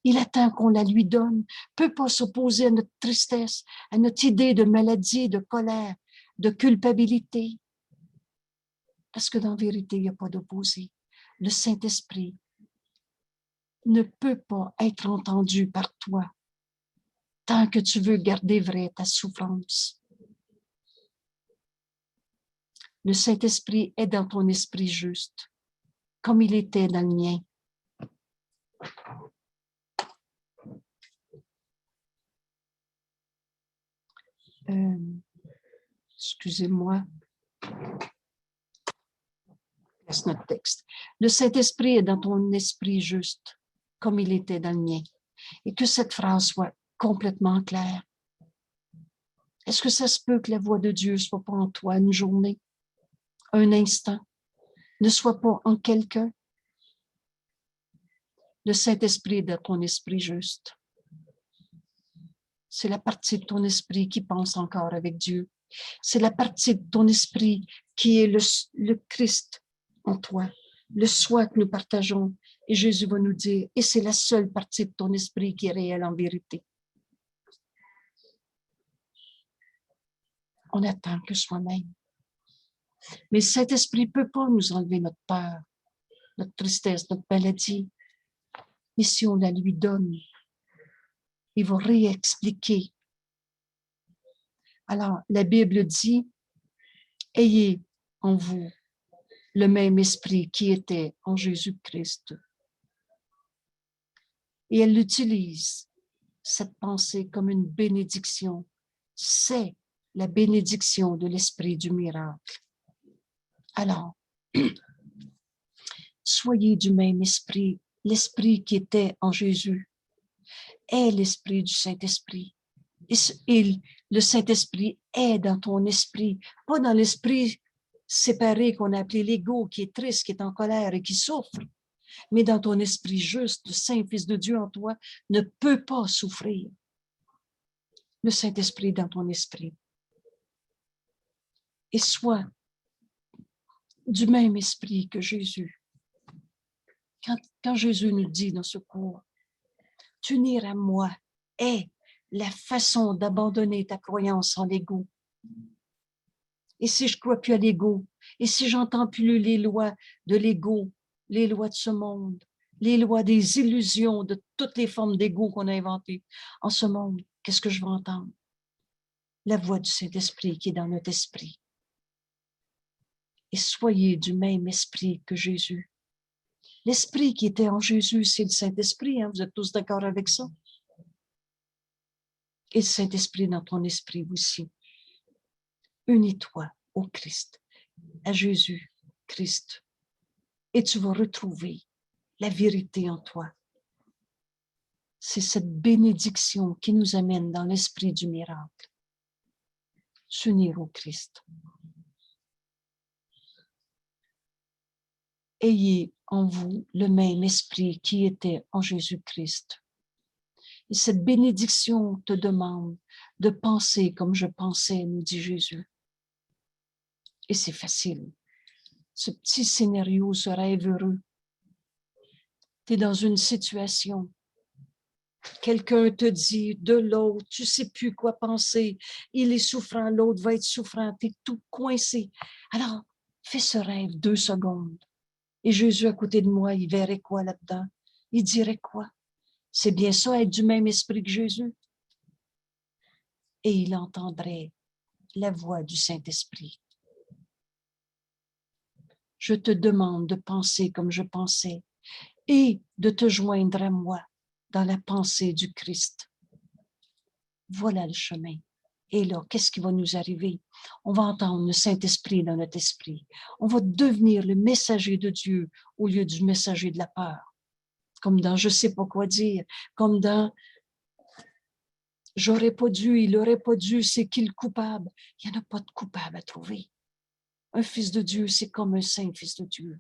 Il attend qu'on la lui donne, ne peut pas s'opposer à notre tristesse, à notre idée de maladie, de colère, de culpabilité. Parce que dans vérité, il n'y a pas d'opposé. Le Saint-Esprit ne peut pas être entendu par toi tant que tu veux garder vrai ta souffrance. Le Saint-Esprit est dans ton esprit juste, comme il était dans le mien. Excusez-moi. Laisse notre texte. Le Saint-Esprit est dans ton esprit juste, comme il était dans le mien. Et que cette phrase soit complètement claire. Est-ce que ça se peut que la voix de Dieu ne soit pas en toi une journée, un instant, ne soit pas en quelqu'un? Le Saint-Esprit est dans ton esprit juste. C'est la partie de ton esprit qui pense encore avec Dieu. C'est la partie de ton esprit qui est le Christ en toi, le soi que nous partageons. Et Jésus va nous dire, et c'est la seule partie de ton esprit qui est réelle en vérité. On attend que soi-même. Mais cet esprit ne peut pas nous enlever notre peur, notre tristesse, notre maladie. Mais si on la lui donne, il va réexpliquer. Alors, la Bible dit, ayez en vous le même esprit qui était en Jésus-Christ. Et elle utilise cette pensée comme une bénédiction. C'est la bénédiction de l'esprit du miracle. Alors, soyez du même esprit. L'esprit qui était en Jésus est l'esprit du Saint-Esprit. Et le Saint-Esprit est dans ton esprit, pas dans l'esprit séparé qu'on a appelé l'ego, qui est triste, qui est en colère et qui souffre. Mais dans ton esprit juste, le Saint-Fils de Dieu en toi ne peut pas souffrir. Le Saint-Esprit dans ton esprit. Et sois du même esprit que Jésus. Quand Jésus nous dit dans ce cours, « T'unir à moi est la façon d'abandonner ta croyance en l'ego. » Et si je ne crois plus à l'ego, et si j'entends plus les lois de l'ego, les lois de ce monde, les lois des illusions, de toutes les formes d'ego qu'on a inventées en ce monde, qu'est-ce que je vais entendre? La voix du Saint-Esprit qui est dans notre esprit. Et soyez du même esprit que Jésus. L'esprit qui était en Jésus, c'est le Saint-Esprit, hein? Vous êtes tous d'accord avec ça? Et le Saint-Esprit dans ton esprit aussi. Unis-toi au Christ, à Jésus, Christ, et tu vas retrouver la vérité en toi. C'est cette bénédiction qui nous amène dans l'esprit du miracle. S'unir au Christ. Ayez en vous le même esprit qui était en Jésus-Christ. Et cette bénédiction te demande de penser comme je pensais, nous dit Jésus. Et c'est facile. Ce petit scénario, ce rêve heureux. Tu es dans une situation. Quelqu'un te dit de l'autre, tu ne sais plus quoi penser. Il est souffrant, l'autre va être souffrant. Tu es tout coincé. Alors, fais ce rêve 2 secondes. Et Jésus à côté de moi, il verrait quoi là-dedans? Il dirait quoi? C'est bien ça, être du même esprit que Jésus. Et il entendrait la voix du Saint-Esprit. Je te demande de penser comme je pensais et de te joindre à moi dans la pensée du Christ. Voilà le chemin. Et là, qu'est-ce qui va nous arriver? On va entendre le Saint-Esprit dans notre esprit. On va devenir le messager de Dieu au lieu du messager de la peur. Comme dans « je ne sais pas quoi dire », comme dans j'aurais pas dû, il aurait pas dû, c'est qui le coupable? Il n'y en a pas de coupable à trouver. Un fils de Dieu, c'est comme un saint fils de Dieu.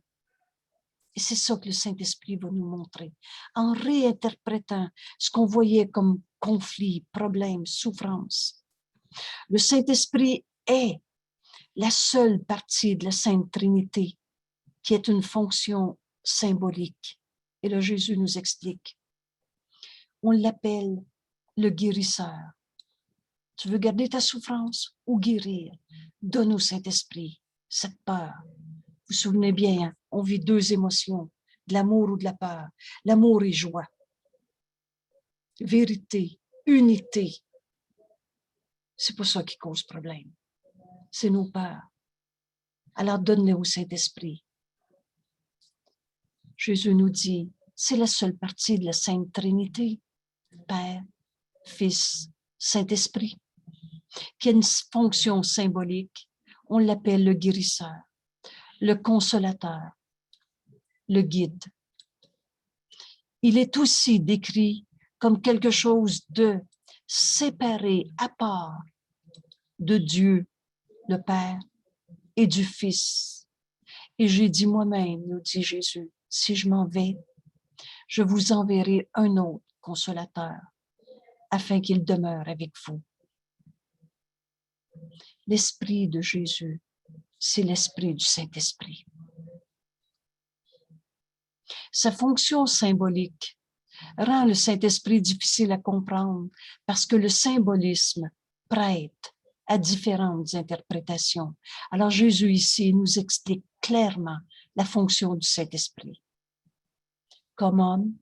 Et c'est ça que le Saint-Esprit va nous montrer. En réinterprétant ce qu'on voyait comme conflit, problème, souffrance. Le Saint-Esprit est la seule partie de la Sainte Trinité qui est une fonction symbolique. Et là, Jésus nous explique. On l'appelle le guérisseur. Tu veux garder ta souffrance ou guérir? Donne au Saint-Esprit cette peur. Vous vous souvenez bien, hein? On vit deux émotions, de l'amour ou de la peur. L'amour est joie, vérité, unité. C'est pas ça qui cause problème. C'est nos peurs. Alors donne-les au Saint-Esprit. Jésus nous dit, c'est la seule partie de la Sainte Trinité, Père, Fils, Saint-Esprit, qui a une fonction symbolique. On l'appelle le guérisseur, le consolateur, le guide. Il est aussi décrit comme quelque chose de séparé, à part de Dieu, le Père, et du Fils. Et j'ai dit moi-même, nous dit Jésus, si je m'en vais, je vous enverrai un autre consolateur, afin qu'il demeure avec vous. L'Esprit de Jésus, c'est l'Esprit du Saint-Esprit. Sa fonction symbolique rend le Saint-Esprit difficile à comprendre parce que le symbolisme prête à différentes interprétations. Alors Jésus ici nous explique clairement la fonction du Saint-Esprit comme homme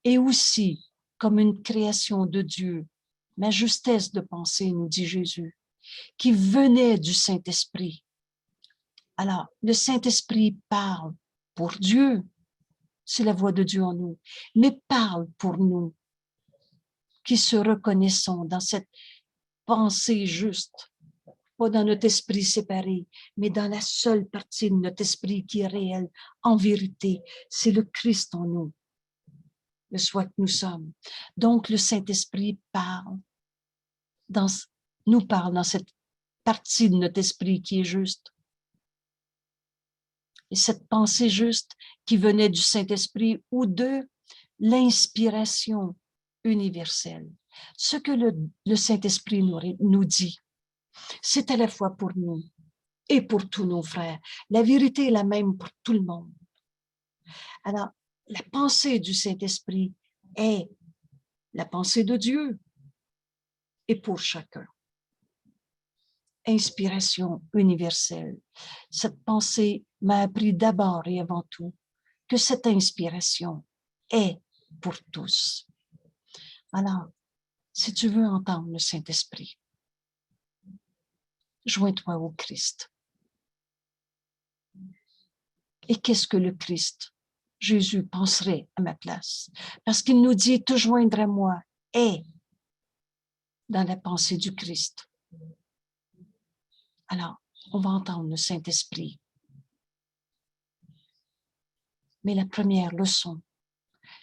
et aussi comme une création de Dieu. Ma justesse de pensée, nous dit Jésus, qui venait du Saint-Esprit. Alors, le Saint-Esprit parle pour Dieu, c'est la voix de Dieu en nous, mais parle pour nous, qui se reconnaissons dans cette pensée juste, pas dans notre esprit séparé, mais dans la seule partie de notre esprit qui est réelle, en vérité, c'est le Christ en nous, le soi que nous sommes. Donc, le Saint-Esprit nous parle dans cette partie de notre esprit qui est juste. Et cette pensée juste qui venait du Saint-Esprit ou de l'inspiration universelle. Ce que le Saint-Esprit nous dit, c'est à la fois pour nous et pour tous nos frères. La vérité est la même pour tout le monde. Alors, la pensée du Saint-Esprit est la pensée de Dieu et pour chacun. Inspiration universelle. Cette pensée m'a appris d'abord et avant tout que cette inspiration est pour tous. Alors, si tu veux entendre le Saint-Esprit, joins-toi au Christ. Et qu'est-ce que le Christ? Jésus penserait à ma place. Parce qu'il nous dit, te joindre à moi est dans la pensée du Christ. Alors, on va entendre le Saint-Esprit. Mais la première leçon,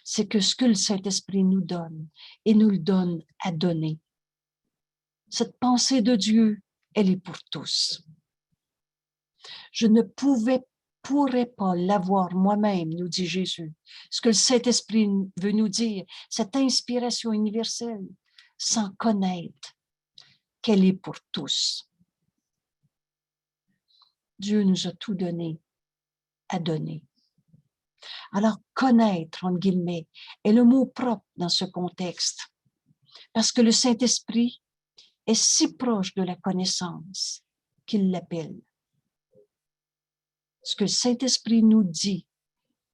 c'est que ce que le Saint-Esprit nous donne, et nous le donne à donner. Cette pensée de Dieu, elle est pour tous. Je ne pourrais pas l'avoir moi-même, nous dit Jésus. Ce que le Saint-Esprit veut nous dire, cette inspiration universelle, sans connaître qu'elle est pour tous. Dieu nous a tout donné à donner. Alors, connaître, entre guillemets, est le mot propre dans ce contexte, parce que le Saint-Esprit est si proche de la connaissance qu'il l'appelle. Ce que le Saint-Esprit nous dit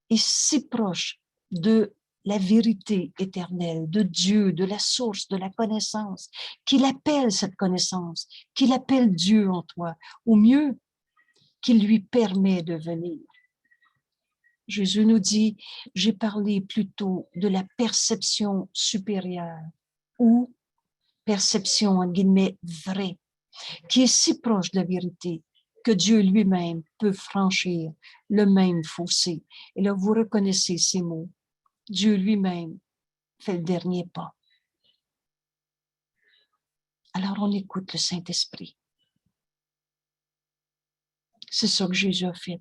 est si proche de la vérité éternelle, de Dieu, de la source, de la connaissance, qu'il appelle cette connaissance, qu'il appelle Dieu en toi, ou mieux, qu'il lui permet de venir. Jésus nous dit, j'ai parlé plutôt de la perception supérieure ou perception, en guillemets, vraie, qui est si proche de la vérité que Dieu lui-même peut franchir le même fossé. Et là, vous reconnaissez ces mots. Dieu lui-même fait le dernier pas. Alors on écoute le Saint-Esprit. C'est ça que Jésus a fait.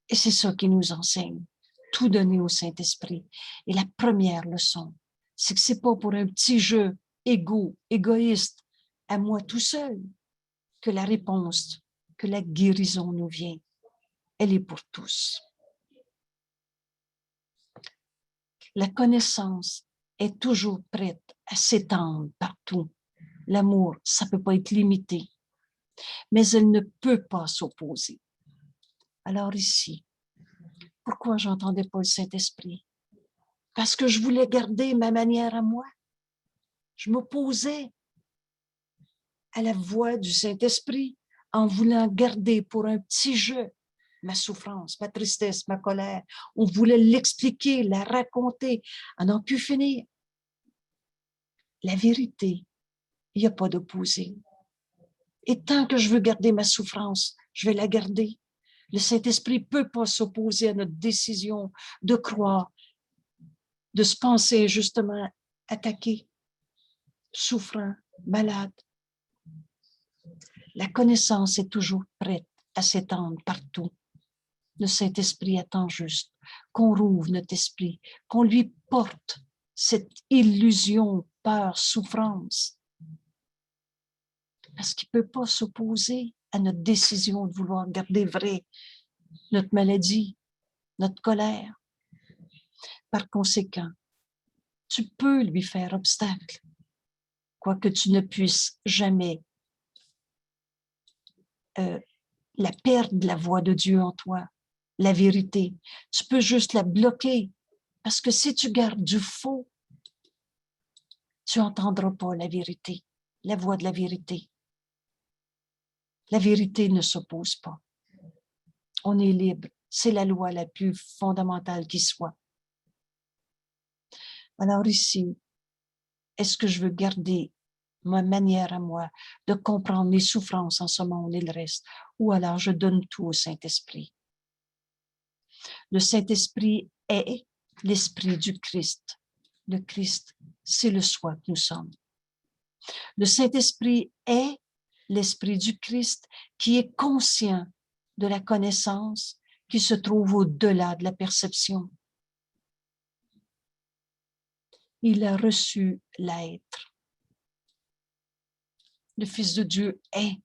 Et c'est ça qu'il nous enseigne. Tout donner au Saint-Esprit. Et la première leçon, c'est que c'est pas pour un petit jeu égoïste, à moi tout seul, que la réponse, que la guérison nous vient. Elle est pour tous. La connaissance est toujours prête à s'étendre partout. L'amour, ça peut pas être limité, mais elle ne peut pas s'opposer. Alors ici, pourquoi j'entendais pas le Saint-Esprit? Parce que je voulais garder ma manière à moi. Je m'opposais à la voix du Saint-Esprit en voulant garder pour un petit jeu ma souffrance, ma tristesse, ma colère. On voulait l'expliquer, la raconter, à n'en plus finir. La vérité, il n'y a pas d'opposé. Et tant que je veux garder ma souffrance, je vais la garder. Le Saint-Esprit ne peut pas s'opposer à notre décision de croire, de se penser justement attaqué, souffrant, malade. La connaissance est toujours prête à s'étendre partout. Le Saint-Esprit attend juste qu'on rouvre notre esprit, qu'on lui porte cette illusion, peur, souffrance. Parce qu'il ne peut pas s'opposer à notre décision de vouloir garder vrai notre maladie, notre colère. Par conséquent, tu peux lui faire obstacle, quoique tu ne puisses jamais la perdre, la voix de Dieu en toi, la vérité. Tu peux juste la bloquer, parce que si tu gardes du faux, tu n'entendras pas la vérité, la voix de la vérité. La vérité ne s'oppose pas. On est libre. C'est la loi la plus fondamentale qui soit. Alors ici, est-ce que je veux garder ma manière à moi de comprendre mes souffrances en ce monde et le reste, ou alors je donne tout au Saint-Esprit? Le Saint-Esprit est l'Esprit du Christ. Le Christ, c'est le soi que nous sommes. Le Saint-Esprit est l'Esprit du Christ qui est conscient de la connaissance qui se trouve au-delà de la perception. Il a reçu l'être. Le Fils de Dieu est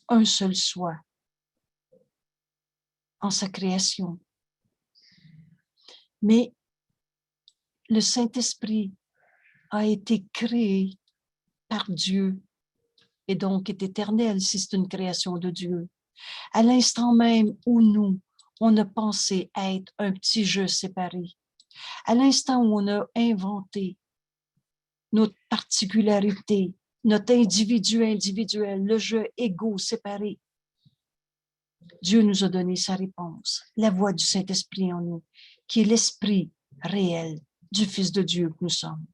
un seul soi en sa création. Mais le Saint-Esprit a été créé par Dieu et donc est éternel si c'est une création de Dieu. À l'instant même où nous, on a pensé être un petit jeu séparé, à l'instant où on a inventé notre particularité, notre individuel, le jeu égaux séparé, Dieu nous a donné sa réponse, la voix du Saint-Esprit en nous, qui est l'esprit réel du Fils de Dieu que nous sommes.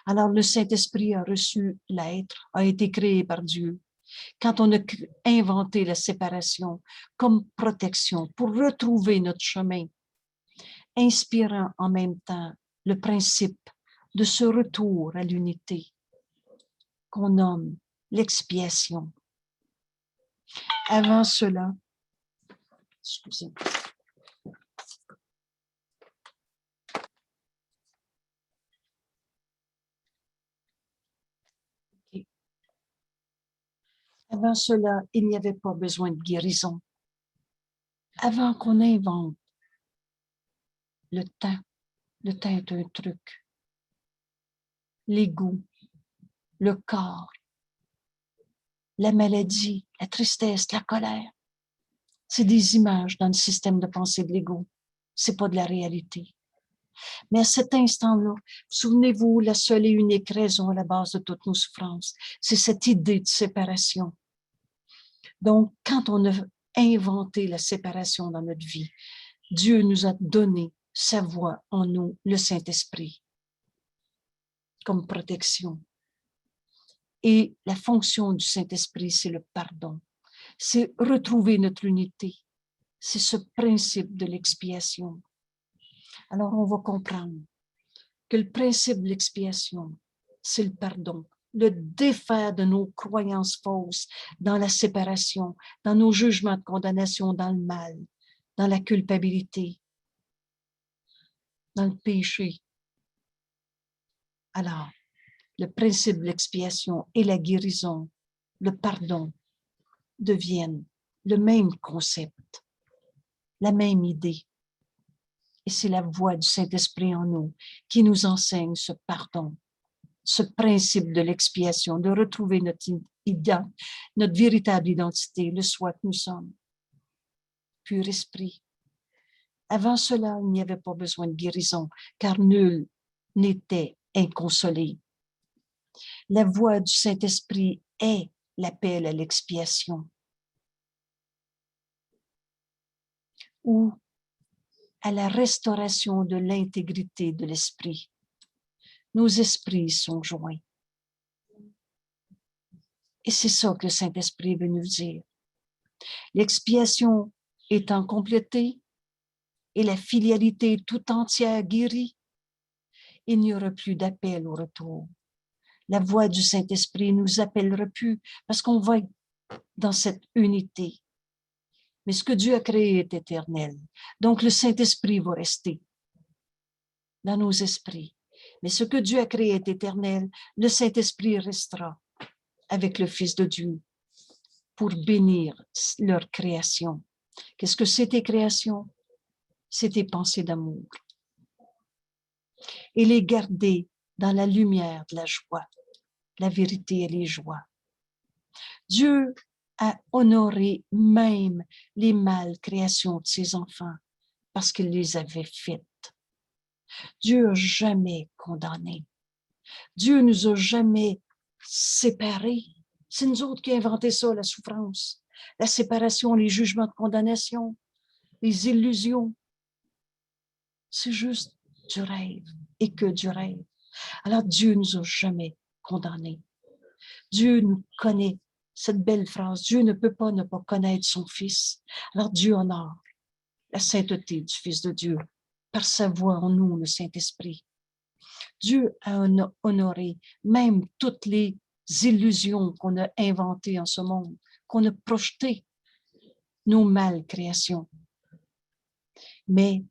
Alors le Saint-Esprit a reçu l'être, a été créé par Dieu. Quand on a inventé la séparation comme protection pour retrouver notre chemin, inspirant en même temps le principe de ce retour à l'unité qu'on nomme l'expiation. Avant cela, excusez-moi. Okay. Avant cela, il n'y avait pas besoin de guérison. Avant qu'on invente le temps est un truc. L'ego, le corps, la maladie, la tristesse, la colère, c'est des images dans le système de pensée de l'ego. C'est pas de la réalité. Mais à cet instant-là, souvenez-vous, la seule et unique raison à la base de toutes nos souffrances, c'est cette idée de séparation. Donc, quand on a inventé la séparation dans notre vie, Dieu nous a donné sa voix en nous, le Saint-Esprit, comme protection. Et la fonction du Saint-Esprit, c'est le pardon. C'est retrouver notre unité. C'est ce principe de l'expiation. Alors, on va comprendre que le principe de l'expiation, c'est le pardon. Le défaire de nos croyances fausses dans la séparation, dans nos jugements de condamnation, dans le mal, dans la culpabilité, dans le péché. Alors, le principe de l'expiation et la guérison, le pardon, deviennent le même concept, la même idée. Et c'est la voix du Saint-Esprit en nous qui nous enseigne ce pardon, ce principe de l'expiation, de retrouver notre véritable identité, le soi que nous sommes. Pur esprit. Avant cela, il n'y avait pas besoin de guérison, car nul n'était inconsolé. La voix du Saint-Esprit est l'appel à l'expiation ou à la restauration de l'intégrité de l'esprit. Nos esprits sont joints. Et c'est ça que le Saint-Esprit veut nous dire. L'expiation étant complétée et la filialité tout entière guérie, il n'y aura plus d'appel au retour. La voix du Saint-Esprit ne nous appellera plus parce qu'on va être dans cette unité. Mais ce que Dieu a créé est éternel. Donc le Saint-Esprit va rester dans nos esprits. Mais ce que Dieu a créé est éternel. Le Saint-Esprit restera avec le Fils de Dieu pour bénir leur création. Qu'est-ce que c'est tes créations? C'est tes pensées d'amour. Et les garder dans la lumière de la joie, la vérité et les joies. Dieu a honoré même les mâles créations de ses enfants parce qu'il les avait faites. Dieu n'a jamais condamné. Dieu nous a jamais séparés. C'est nous autres qui avons inventé ça, la souffrance, la séparation, les jugements de condamnation, les illusions. C'est juste du rêve et que du rêve. Alors Dieu nous a jamais condamnés. Dieu nous connaît. Cette belle phrase, Dieu ne peut pas ne pas connaître son Fils. Alors Dieu honore la sainteté du Fils de Dieu par sa voix en nous, le Saint-Esprit. Dieu a honoré même toutes les illusions qu'on a inventées en ce monde, qu'on a projetées, nos malcréations. Mais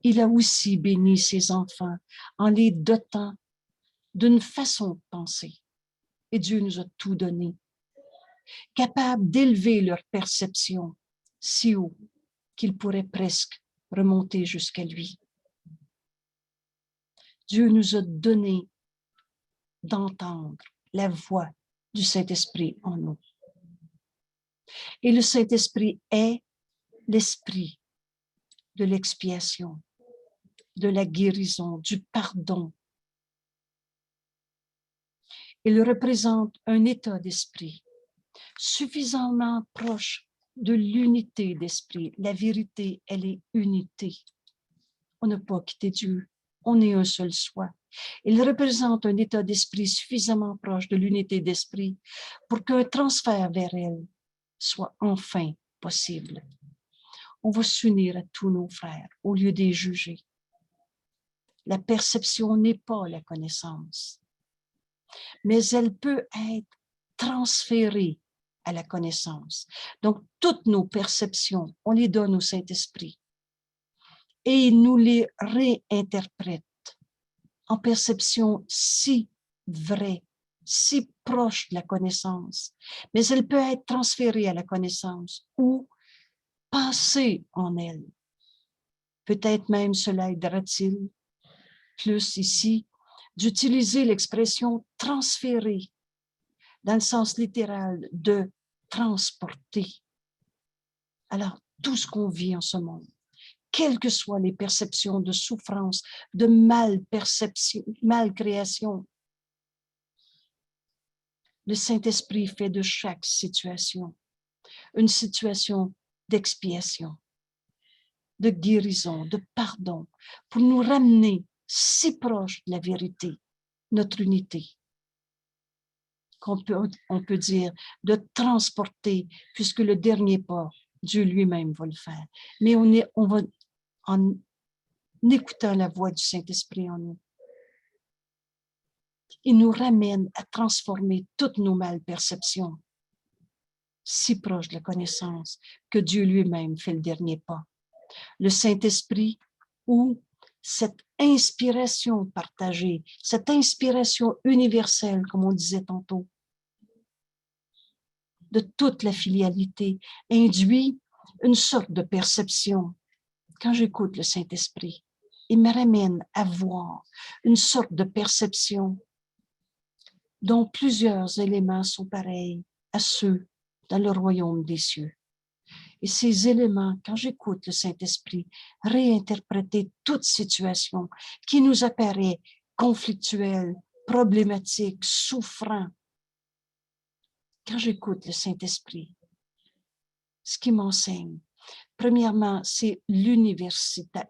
il a aussi béni ses enfants en les dotant d'une façon de penser. Et Dieu nous a tout donné, capable d'élever leur perception si haut qu'ils pourraient presque remonter jusqu'à lui. Dieu nous a donné d'entendre la voix du Saint-Esprit en nous. Et le Saint-Esprit est l'esprit de l'expiation, de la guérison, du pardon. Il représente un état d'esprit suffisamment proche de l'unité d'esprit. La vérité, elle est unité. On n'a pas quitté Dieu, on est un seul soi. Il représente un état d'esprit suffisamment proche de l'unité d'esprit pour qu'un transfert vers elle soit enfin possible. On va s'unir à tous nos frères au lieu de les juger. La perception n'est pas la connaissance, mais elle peut être transférée à la connaissance. Donc, toutes nos perceptions, on les donne au Saint-Esprit et il nous les réinterprète en perception si vraie, si proche de la connaissance. Mais elle peut être transférée à la connaissance ou passer en elle. Peut-être même cela aidera-t-il plus ici d'utiliser l'expression transférer dans le sens littéral de transporter. Alors, tout ce qu'on vit en ce monde, quelles que soient les perceptions de souffrance, de malcréation, le Saint-Esprit fait de chaque situation une situation d'expiation, de guérison, de pardon, pour nous ramener si proche de la vérité, notre unité, on peut dire de transporter, puisque le dernier pas, Dieu lui-même va le faire. Mais on va en écoutant la voix du Saint-Esprit en nous. il nous ramène à transformer toutes nos malperceptions, si proche de la connaissance que Dieu lui-même fait le dernier pas. Le Saint-Esprit ou cette inspiration partagée, cette inspiration universelle, comme on disait tantôt, de toute la filialité, induit une sorte de perception. Quand j'écoute le Saint-Esprit, il me ramène à voir une sorte de perception dont plusieurs éléments sont pareils à ceux dans le royaume des cieux. Et ces éléments, quand j'écoute le Saint-Esprit réinterpréter toute situation qui nous apparaît conflictuelle, problématique, souffrant, quand j'écoute le Saint-Esprit, ce qui m'enseigne, premièrement, c'est l'universalité,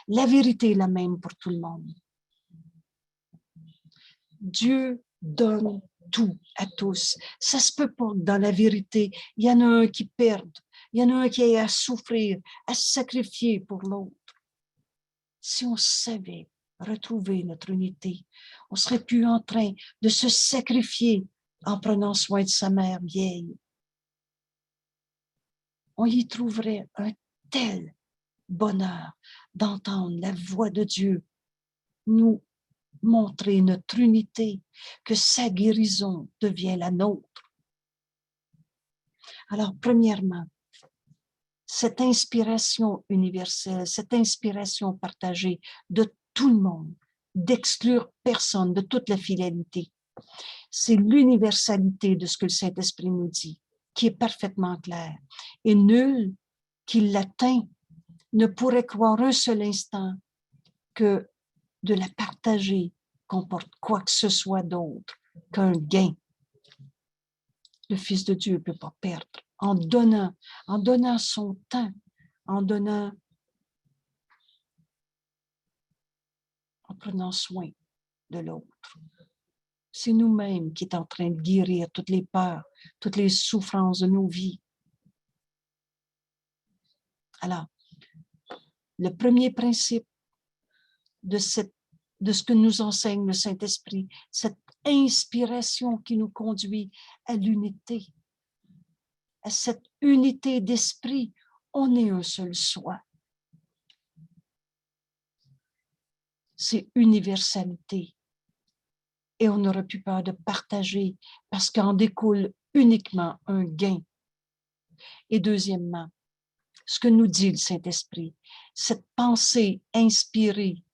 la vérité est la même pour tout le monde. Dieu donne tout à tous. Ça se peut pas que dans la vérité, il y en a un qui perde, il y en a un qui ait à souffrir, à se sacrifier pour l'autre. Si on savait retrouver notre unité, on serait plus en train de se sacrifier en prenant soin de sa mère vieille. On y trouverait un tel bonheur d'entendre la voix de Dieu nous montrer notre unité, que sa guérison devient la nôtre. Alors, premièrement, cette inspiration universelle, cette inspiration partagée de tout le monde, d'exclure personne, de toute la fidélité, c'est l'universalité de ce que le Saint-Esprit nous dit, qui est parfaitement clair. Et nul qui l'atteint ne pourrait croire un seul instant que de la partager comporte quoi que ce soit d'autre qu'un gain. Le Fils de Dieu ne peut pas perdre en donnant son temps, en prenant soin de l'autre. C'est nous-mêmes qui sommes en train de guérir toutes les peurs, toutes les souffrances de nos vies. Alors, le premier principe de ce que nous enseigne le Saint-Esprit, cette inspiration qui nous conduit à l'unité, à cette unité d'esprit, on est un seul soi. C'est universalité. Et on n'aura plus peur de partager parce qu'en découle uniquement un gain. Et deuxièmement, ce que nous dit le Saint-Esprit, cette pensée inspirée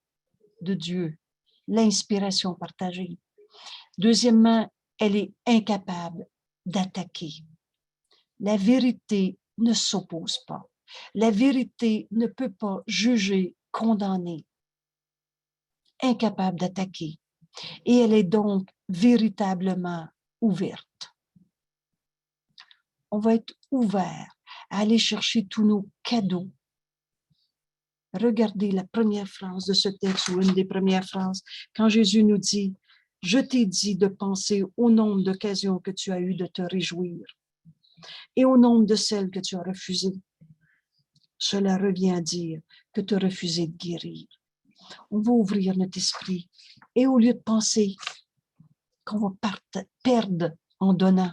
de Dieu, l'inspiration partagée. Deuxièmement, elle est incapable d'attaquer. La vérité ne s'oppose pas. La vérité ne peut pas juger, condamner. Incapable d'attaquer. Et elle est donc véritablement ouverte. On va être ouvert à aller chercher tous nos cadeaux. Regardez la première phrase de ce texte, ou une des premières phrases, quand Jésus nous dit « Je t'ai dit de penser au nombre d'occasions que tu as eues de te réjouir et au nombre de celles que tu as refusées. Cela revient à dire que tu as refusé de guérir. » On va ouvrir notre esprit et au lieu de penser qu'on va perdre en donnant,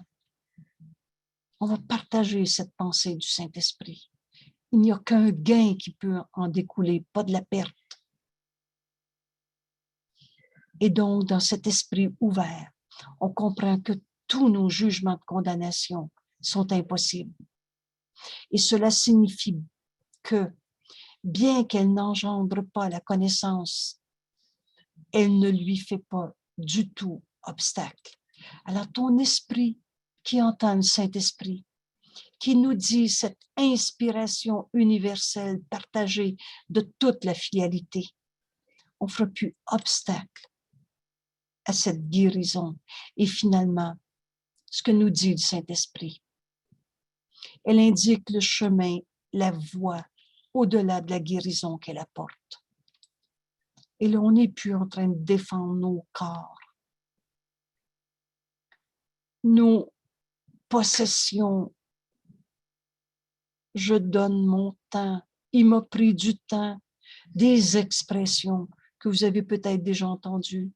on va partager cette pensée du Saint-Esprit. Il n'y a qu'un gain qui peut en découler, pas de la perte. Et donc, dans cet esprit ouvert, on comprend que tous nos jugements de condamnation sont impossibles. Et cela signifie que, bien qu'elle n'engendre pas la connaissance, elle ne lui fait pas du tout obstacle. Alors, ton esprit qui entend le Saint-Esprit, qui nous dit cette inspiration universelle partagée de toute la filialité, on ne fera plus obstacle à cette guérison. Et finalement, ce que nous dit le Saint-Esprit, elle indique le chemin, la voie au-delà de la guérison qu'elle apporte. Et là, on n'est plus en train de défendre nos corps, nos possessions. Je donne mon temps, il m'a pris du temps, des expressions que vous avez peut-être déjà entendues.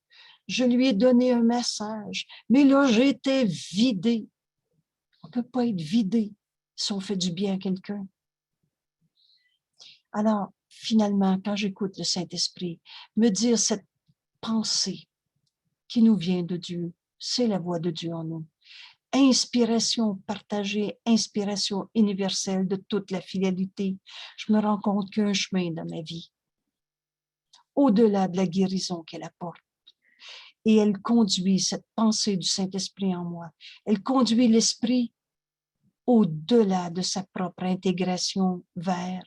Je lui ai donné un message, mais là, j'étais vidée. On ne peut pas être vidé si on fait du bien à quelqu'un. Alors, finalement, quand j'écoute le Saint-Esprit, me dire cette pensée qui nous vient de Dieu, c'est la voix de Dieu en nous. Inspiration partagée, inspiration universelle de toute la fidélité. Je me rends compte qu'il y a un chemin dans ma vie, au-delà de la guérison qu'elle apporte. Et elle conduit cette pensée du Saint-Esprit en moi. Elle conduit l'Esprit au-delà de sa propre intégration vers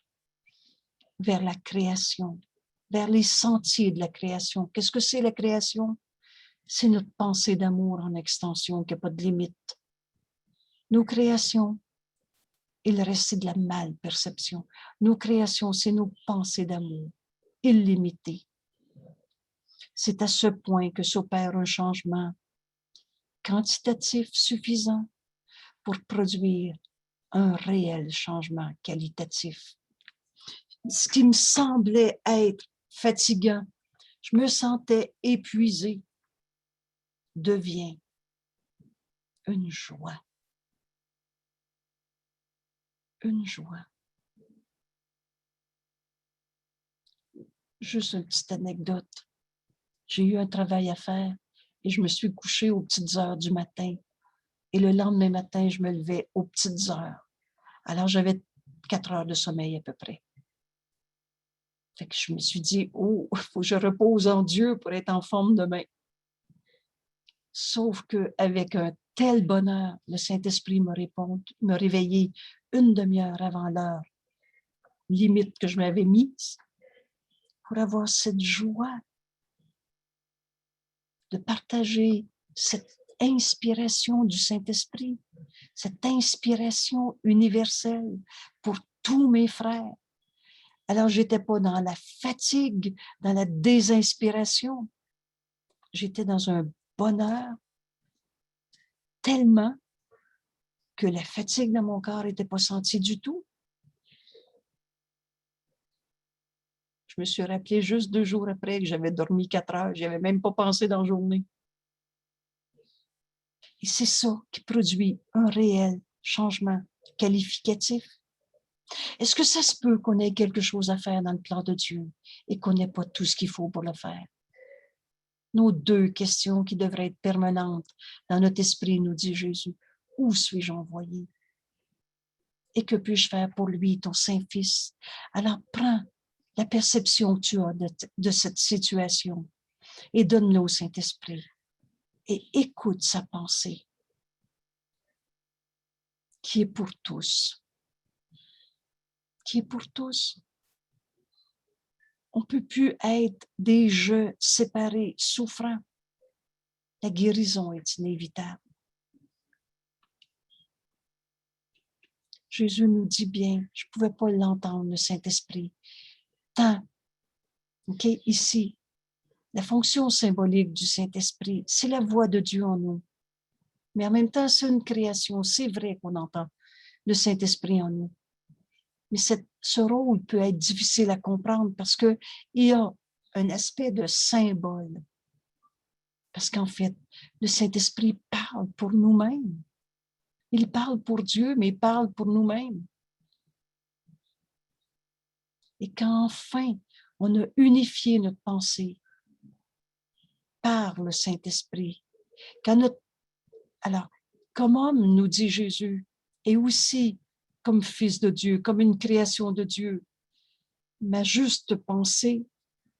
la création, vers les sentiers de la création. Qu'est-ce que c'est la création? C'est notre pensée d'amour en extension qui n'a pas de limite. Nos créations, et le reste, c'est de la mal-perception. Nos créations, c'est nos pensées d'amour illimitées. C'est à ce point que s'opère un changement quantitatif suffisant pour produire un réel changement qualitatif. Ce qui me semblait être fatigant, je me sentais épuisée, devient une joie. Une joie. Juste une petite anecdote. J'ai eu un travail à faire et je me suis couchée aux petites heures du matin. Et le lendemain matin, je me levais aux petites heures. Alors, j'avais 4 heures de sommeil à peu près. Fait que je me suis dit, oh, il faut que je repose en Dieu pour être en forme demain. Sauf qu'avec un tel bonheur, le Saint-Esprit me réveillait une demi-heure avant l'heure limite que je m'avais mise pour avoir cette joie de partager cette inspiration du Saint-Esprit, cette inspiration universelle pour tous mes frères. Alors, je n'étais pas dans la fatigue, dans la désinspiration. J'étais dans un bonheur tellement que la fatigue dans mon corps n'était pas sentie du tout. Je me suis rappelé juste 2 jours après que j'avais dormi 4 heures. Je n'avais même pas pensé dans la journée. Et c'est ça qui produit un réel changement qualificatif. Est-ce que ça se peut qu'on ait quelque chose à faire dans le plan de Dieu et qu'on n'ait pas tout ce qu'il faut pour le faire? Nos 2 questions qui devraient être permanentes dans notre esprit, nous dit Jésus. Où suis-je envoyé? Et que puis-je faire pour lui, ton Saint-Fils? Alors prends la perception que tu as de cette situation et donne-le au Saint-Esprit. Et écoute sa pensée, qui est pour tous. Qui est pour tous. On ne peut plus être des je séparés, souffrants. La guérison est inévitable. Jésus nous dit bien, je ne pouvais pas l'entendre, le Saint-Esprit. Tant, ici, la fonction symbolique du Saint-Esprit, c'est la voix de Dieu en nous. Mais en même temps, c'est une création. C'est vrai qu'on entend le Saint-Esprit en nous. Mais ce rôle peut être difficile à comprendre parce qu'il y a un aspect de symbole. Parce qu'en fait, le Saint-Esprit parle pour nous-mêmes. Il parle pour Dieu, mais il parle pour nous-mêmes. Et quand enfin, on a unifié notre pensée par le Saint-Esprit, alors, comme homme, nous dit Jésus, et aussi comme fils de Dieu, comme une création de Dieu, ma juste pensée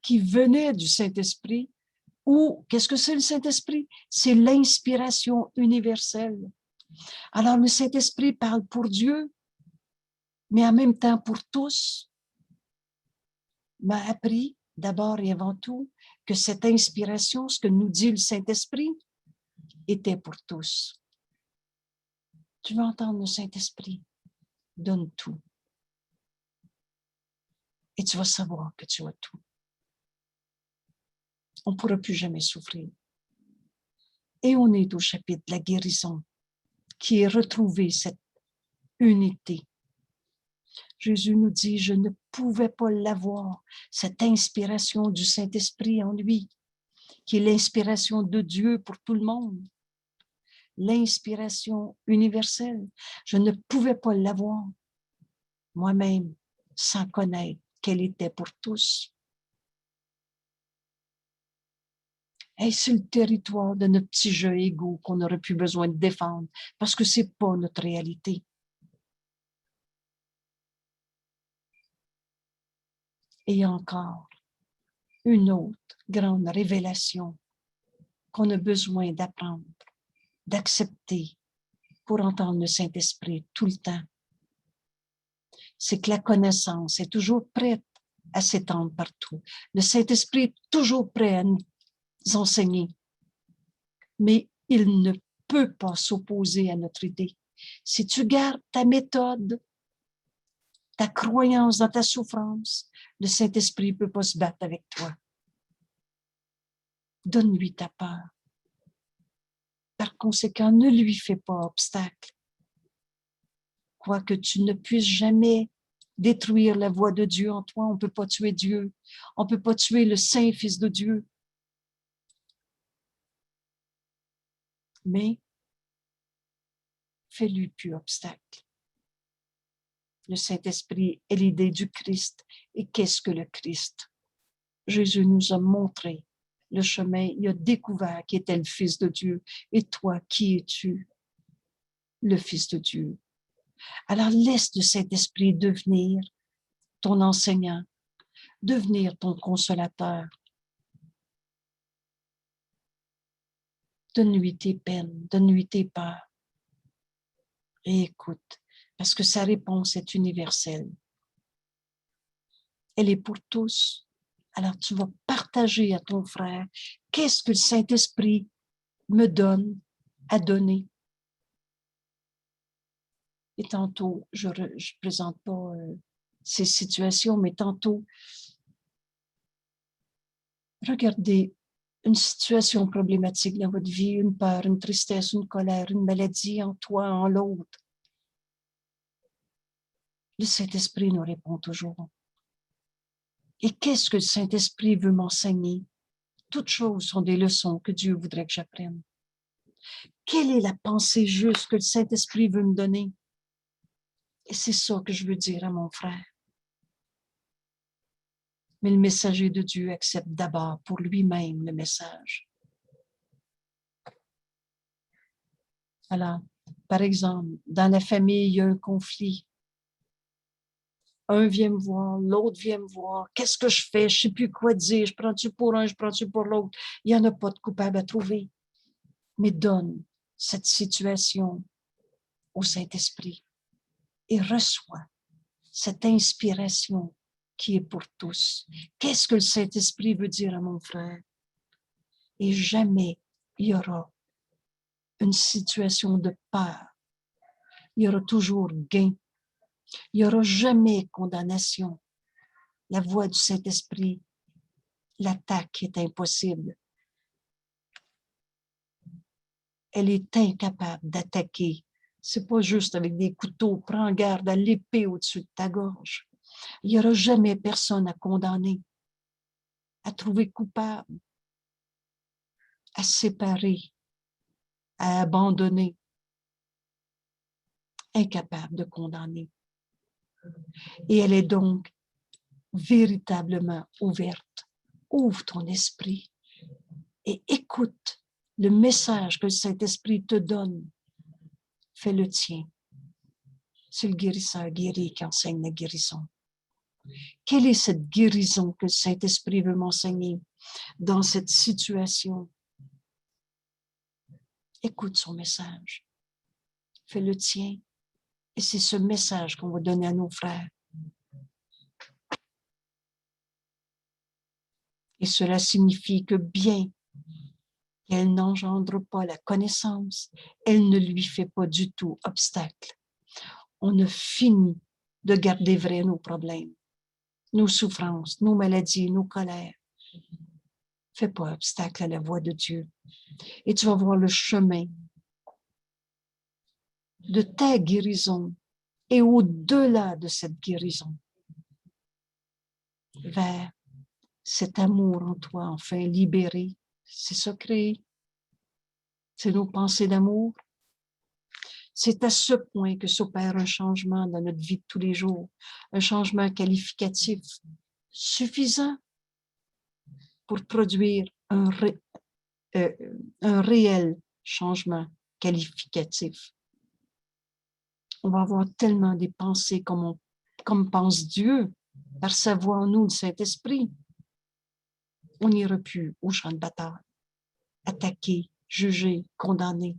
qui venait du Saint-Esprit, ou qu'est-ce que c'est le Saint-Esprit? C'est l'inspiration universelle. Alors, le Saint-Esprit parle pour Dieu, mais en même temps pour tous, m'a appris d'abord et avant tout que cette inspiration, ce que nous dit le Saint-Esprit, était pour tous. Tu veux entendre le Saint-Esprit? Donne tout. Et tu vas savoir que tu as tout. On ne pourra plus jamais souffrir. Et on est au chapitre de la guérison, qui est retrouver cette unité. Jésus nous dit, je ne pouvais pas l'avoir, cette inspiration du Saint-Esprit en lui. qui est l'inspiration de Dieu pour tout le monde, l'inspiration universelle. Je ne pouvais pas l'avoir moi-même sans connaître qu'elle était pour tous. Est-ce le territoire de notre petit jeu égaux qu'on n'aurait plus besoin de défendre parce que c'est pas notre réalité. Et encore une autre grande révélation qu'on a besoin d'apprendre, d'accepter pour entendre le Saint-Esprit tout le temps. C'est que la connaissance est toujours prête à s'étendre partout. Le Saint-Esprit est toujours prêt à nous enseigner, mais il ne peut pas s'opposer à notre idée. Si tu gardes ta méthode, ta croyance dans ta souffrance, le Saint-Esprit ne peut pas se battre avec toi. Donne-lui ta peur. Par conséquent, ne lui fais pas obstacle. Quoique tu ne puisses jamais détruire la voix de Dieu en toi, on ne peut pas tuer Dieu. On ne peut pas tuer le Saint Fils de Dieu. Mais fais-lui plus obstacle. Le Saint-Esprit est l'idée du Christ. Et qu'est-ce que le Christ? Jésus nous a montré le chemin, il a découvert qu'il était le Fils de Dieu. Et toi, qui es-tu? Le Fils de Dieu. Alors laisse le Saint-Esprit devenir ton enseignant, devenir ton consolateur. Donne-lui tes peines, donne-lui tes peurs. Et écoute, parce que sa réponse est universelle. Elle est pour tous. Alors tu vas partager à ton frère qu'est-ce que le Saint-Esprit me donne à donner. Et tantôt, je ne présente pas ces situations, mais tantôt, regardez une situation problématique dans votre vie, une peur, une tristesse, une colère, une maladie en toi, en l'autre. Le Saint-Esprit nous répond toujours. Et qu'est-ce que le Saint-Esprit veut m'enseigner? Toutes choses sont des leçons que Dieu voudrait que j'apprenne. Quelle est la pensée juste que le Saint-Esprit veut me donner? Et c'est ça que je veux dire à mon frère. Mais le messager de Dieu accepte d'abord pour lui-même le message. Alors, par exemple, dans la famille, il y a un conflit. Un vient me voir, l'autre vient me voir. Qu'est-ce que je fais? Je ne sais plus quoi dire. Je prends-tu pour un, je prends-tu pour l'autre? Il n'y en a pas de coupable à trouver. Mais donne cette situation au Saint-Esprit et reçois cette inspiration qui est pour tous. Qu'est-ce que le Saint-Esprit veut dire à mon frère? Et jamais il y aura une situation de peur. Il y aura toujours gain. Il n'y aura jamais condamnation. La voix du Saint-Esprit, l'attaque est impossible. Elle est incapable d'attaquer. C'est pas juste avec des couteaux. Prends garde à l'épée au-dessus de ta gorge. Il n'y aura jamais personne à condamner, à trouver coupable, à séparer, à abandonner. Incapable de condamner. Et elle est donc véritablement ouverte. Ouvre ton esprit et écoute le message que le Saint-Esprit te donne. Fais le tien. C'est le guérisseur guéri qui enseigne la guérison. Quelle est cette guérison que le Saint-Esprit veut m'enseigner dans cette situation? Écoute son message. Fais le tien. Et c'est ce message qu'on va donner à nos frères. Et cela signifie que bien qu'elle n'engendre pas la connaissance, elle ne lui fait pas du tout obstacle. On a fini de garder vrai nos problèmes, nos souffrances, nos maladies, nos colères. Fais pas obstacle à la voix de Dieu. Et tu vas voir le chemin de ta guérison et au-delà de cette guérison vers cet amour en toi enfin libéré, c'est secret. C'est nos pensées d'amour. C'est à ce point que s'opère un changement dans notre vie de tous les jours, un changement qualificatif suffisant pour produire un réel changement qualificatif. On va avoir tellement des pensées comme pense Dieu, par sa voix en nous, le Saint-Esprit. On n'ira plus au champ de bataille, attaquer, juger, condamner.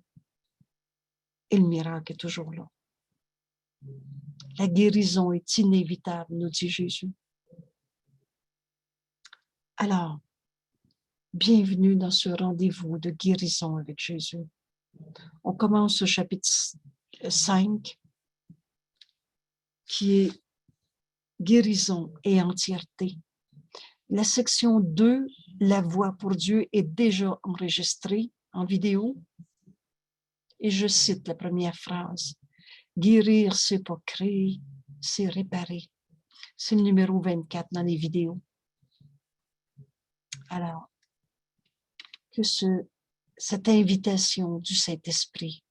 Et le miracle est toujours là. La guérison est inévitable, nous dit Jésus. Alors, bienvenue dans ce rendez-vous de guérison avec Jésus. On commence au chapitre 5, qui est guérison et entièreté. La section 2, la voix pour Dieu, est déjà enregistrée en vidéo. Et je cite la première phrase. Guérir, c'est pas créer, c'est réparer. C'est le numéro 24 dans les vidéos. Alors, que cette invitation du Saint-Esprit,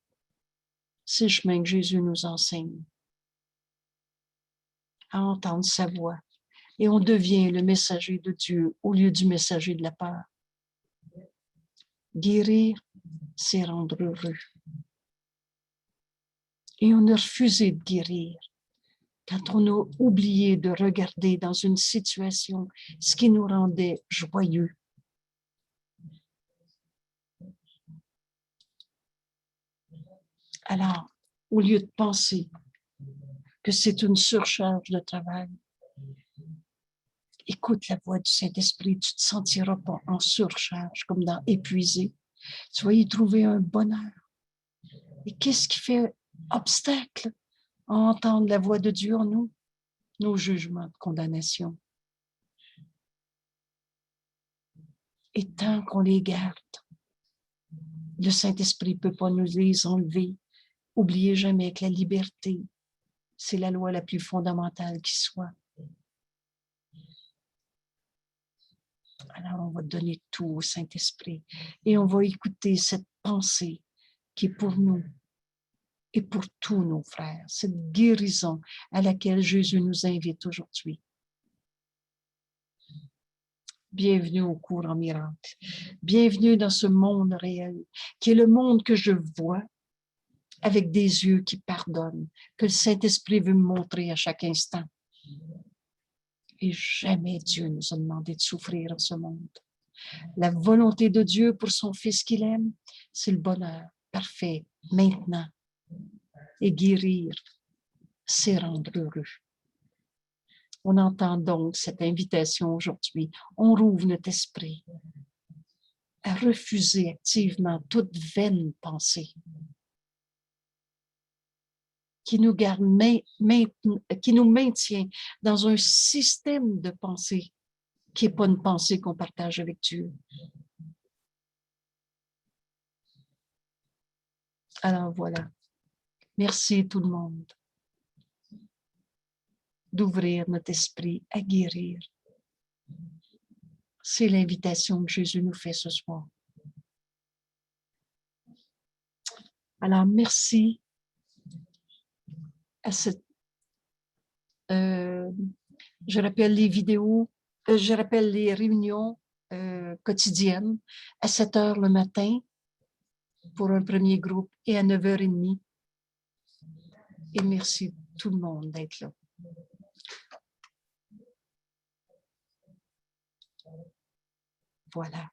c'est le chemin que Jésus nous enseigne, à entendre sa voix. Et on devient le messager de Dieu au lieu du messager de la peur. Guérir, c'est rendre heureux. Et on a refusé de guérir quand on a oublié de regarder dans une situation ce qui nous rendait joyeux. Alors, au lieu de penser que c'est une surcharge de travail, écoute la voix du Saint-Esprit, tu ne te sentiras pas en surcharge, comme dans épuisé. Tu vas y trouver un bonheur. Et qu'est-ce qui fait obstacle à entendre la voix de Dieu en nous? Nos jugements de condamnation. Et tant qu'on les garde, le Saint-Esprit ne peut pas nous les enlever. Oubliez jamais que la liberté, c'est la loi la plus fondamentale qui soit. Alors, on va donner tout au Saint-Esprit et on va écouter cette pensée qui est pour nous et pour tous nos frères, cette guérison à laquelle Jésus nous invite aujourd'hui. Bienvenue au cours en miracle. Bienvenue dans ce monde réel, qui est le monde que je vois avec des yeux qui pardonnent, que le Saint-Esprit veut me montrer à chaque instant. Et jamais Dieu nous a demandé de souffrir en ce monde. La volonté de Dieu pour son Fils qu'il aime, c'est le bonheur parfait, maintenant. Et guérir, c'est rendre heureux. On entend donc cette invitation aujourd'hui. On rouvre notre esprit à refuser activement toute vaine pensée qui nous qui nous maintient dans un système de pensée qui n'est pas une pensée qu'on partage avec Dieu. Alors voilà. Merci tout le monde d'ouvrir notre esprit à guérir. C'est l'invitation que Jésus nous fait ce soir. Alors, merci à cette... je rappelle les vidéos, je rappelle les réunions quotidiennes à 7 heures le matin pour un premier groupe et à 9h30. Et merci tout le monde d'être là. Voilà.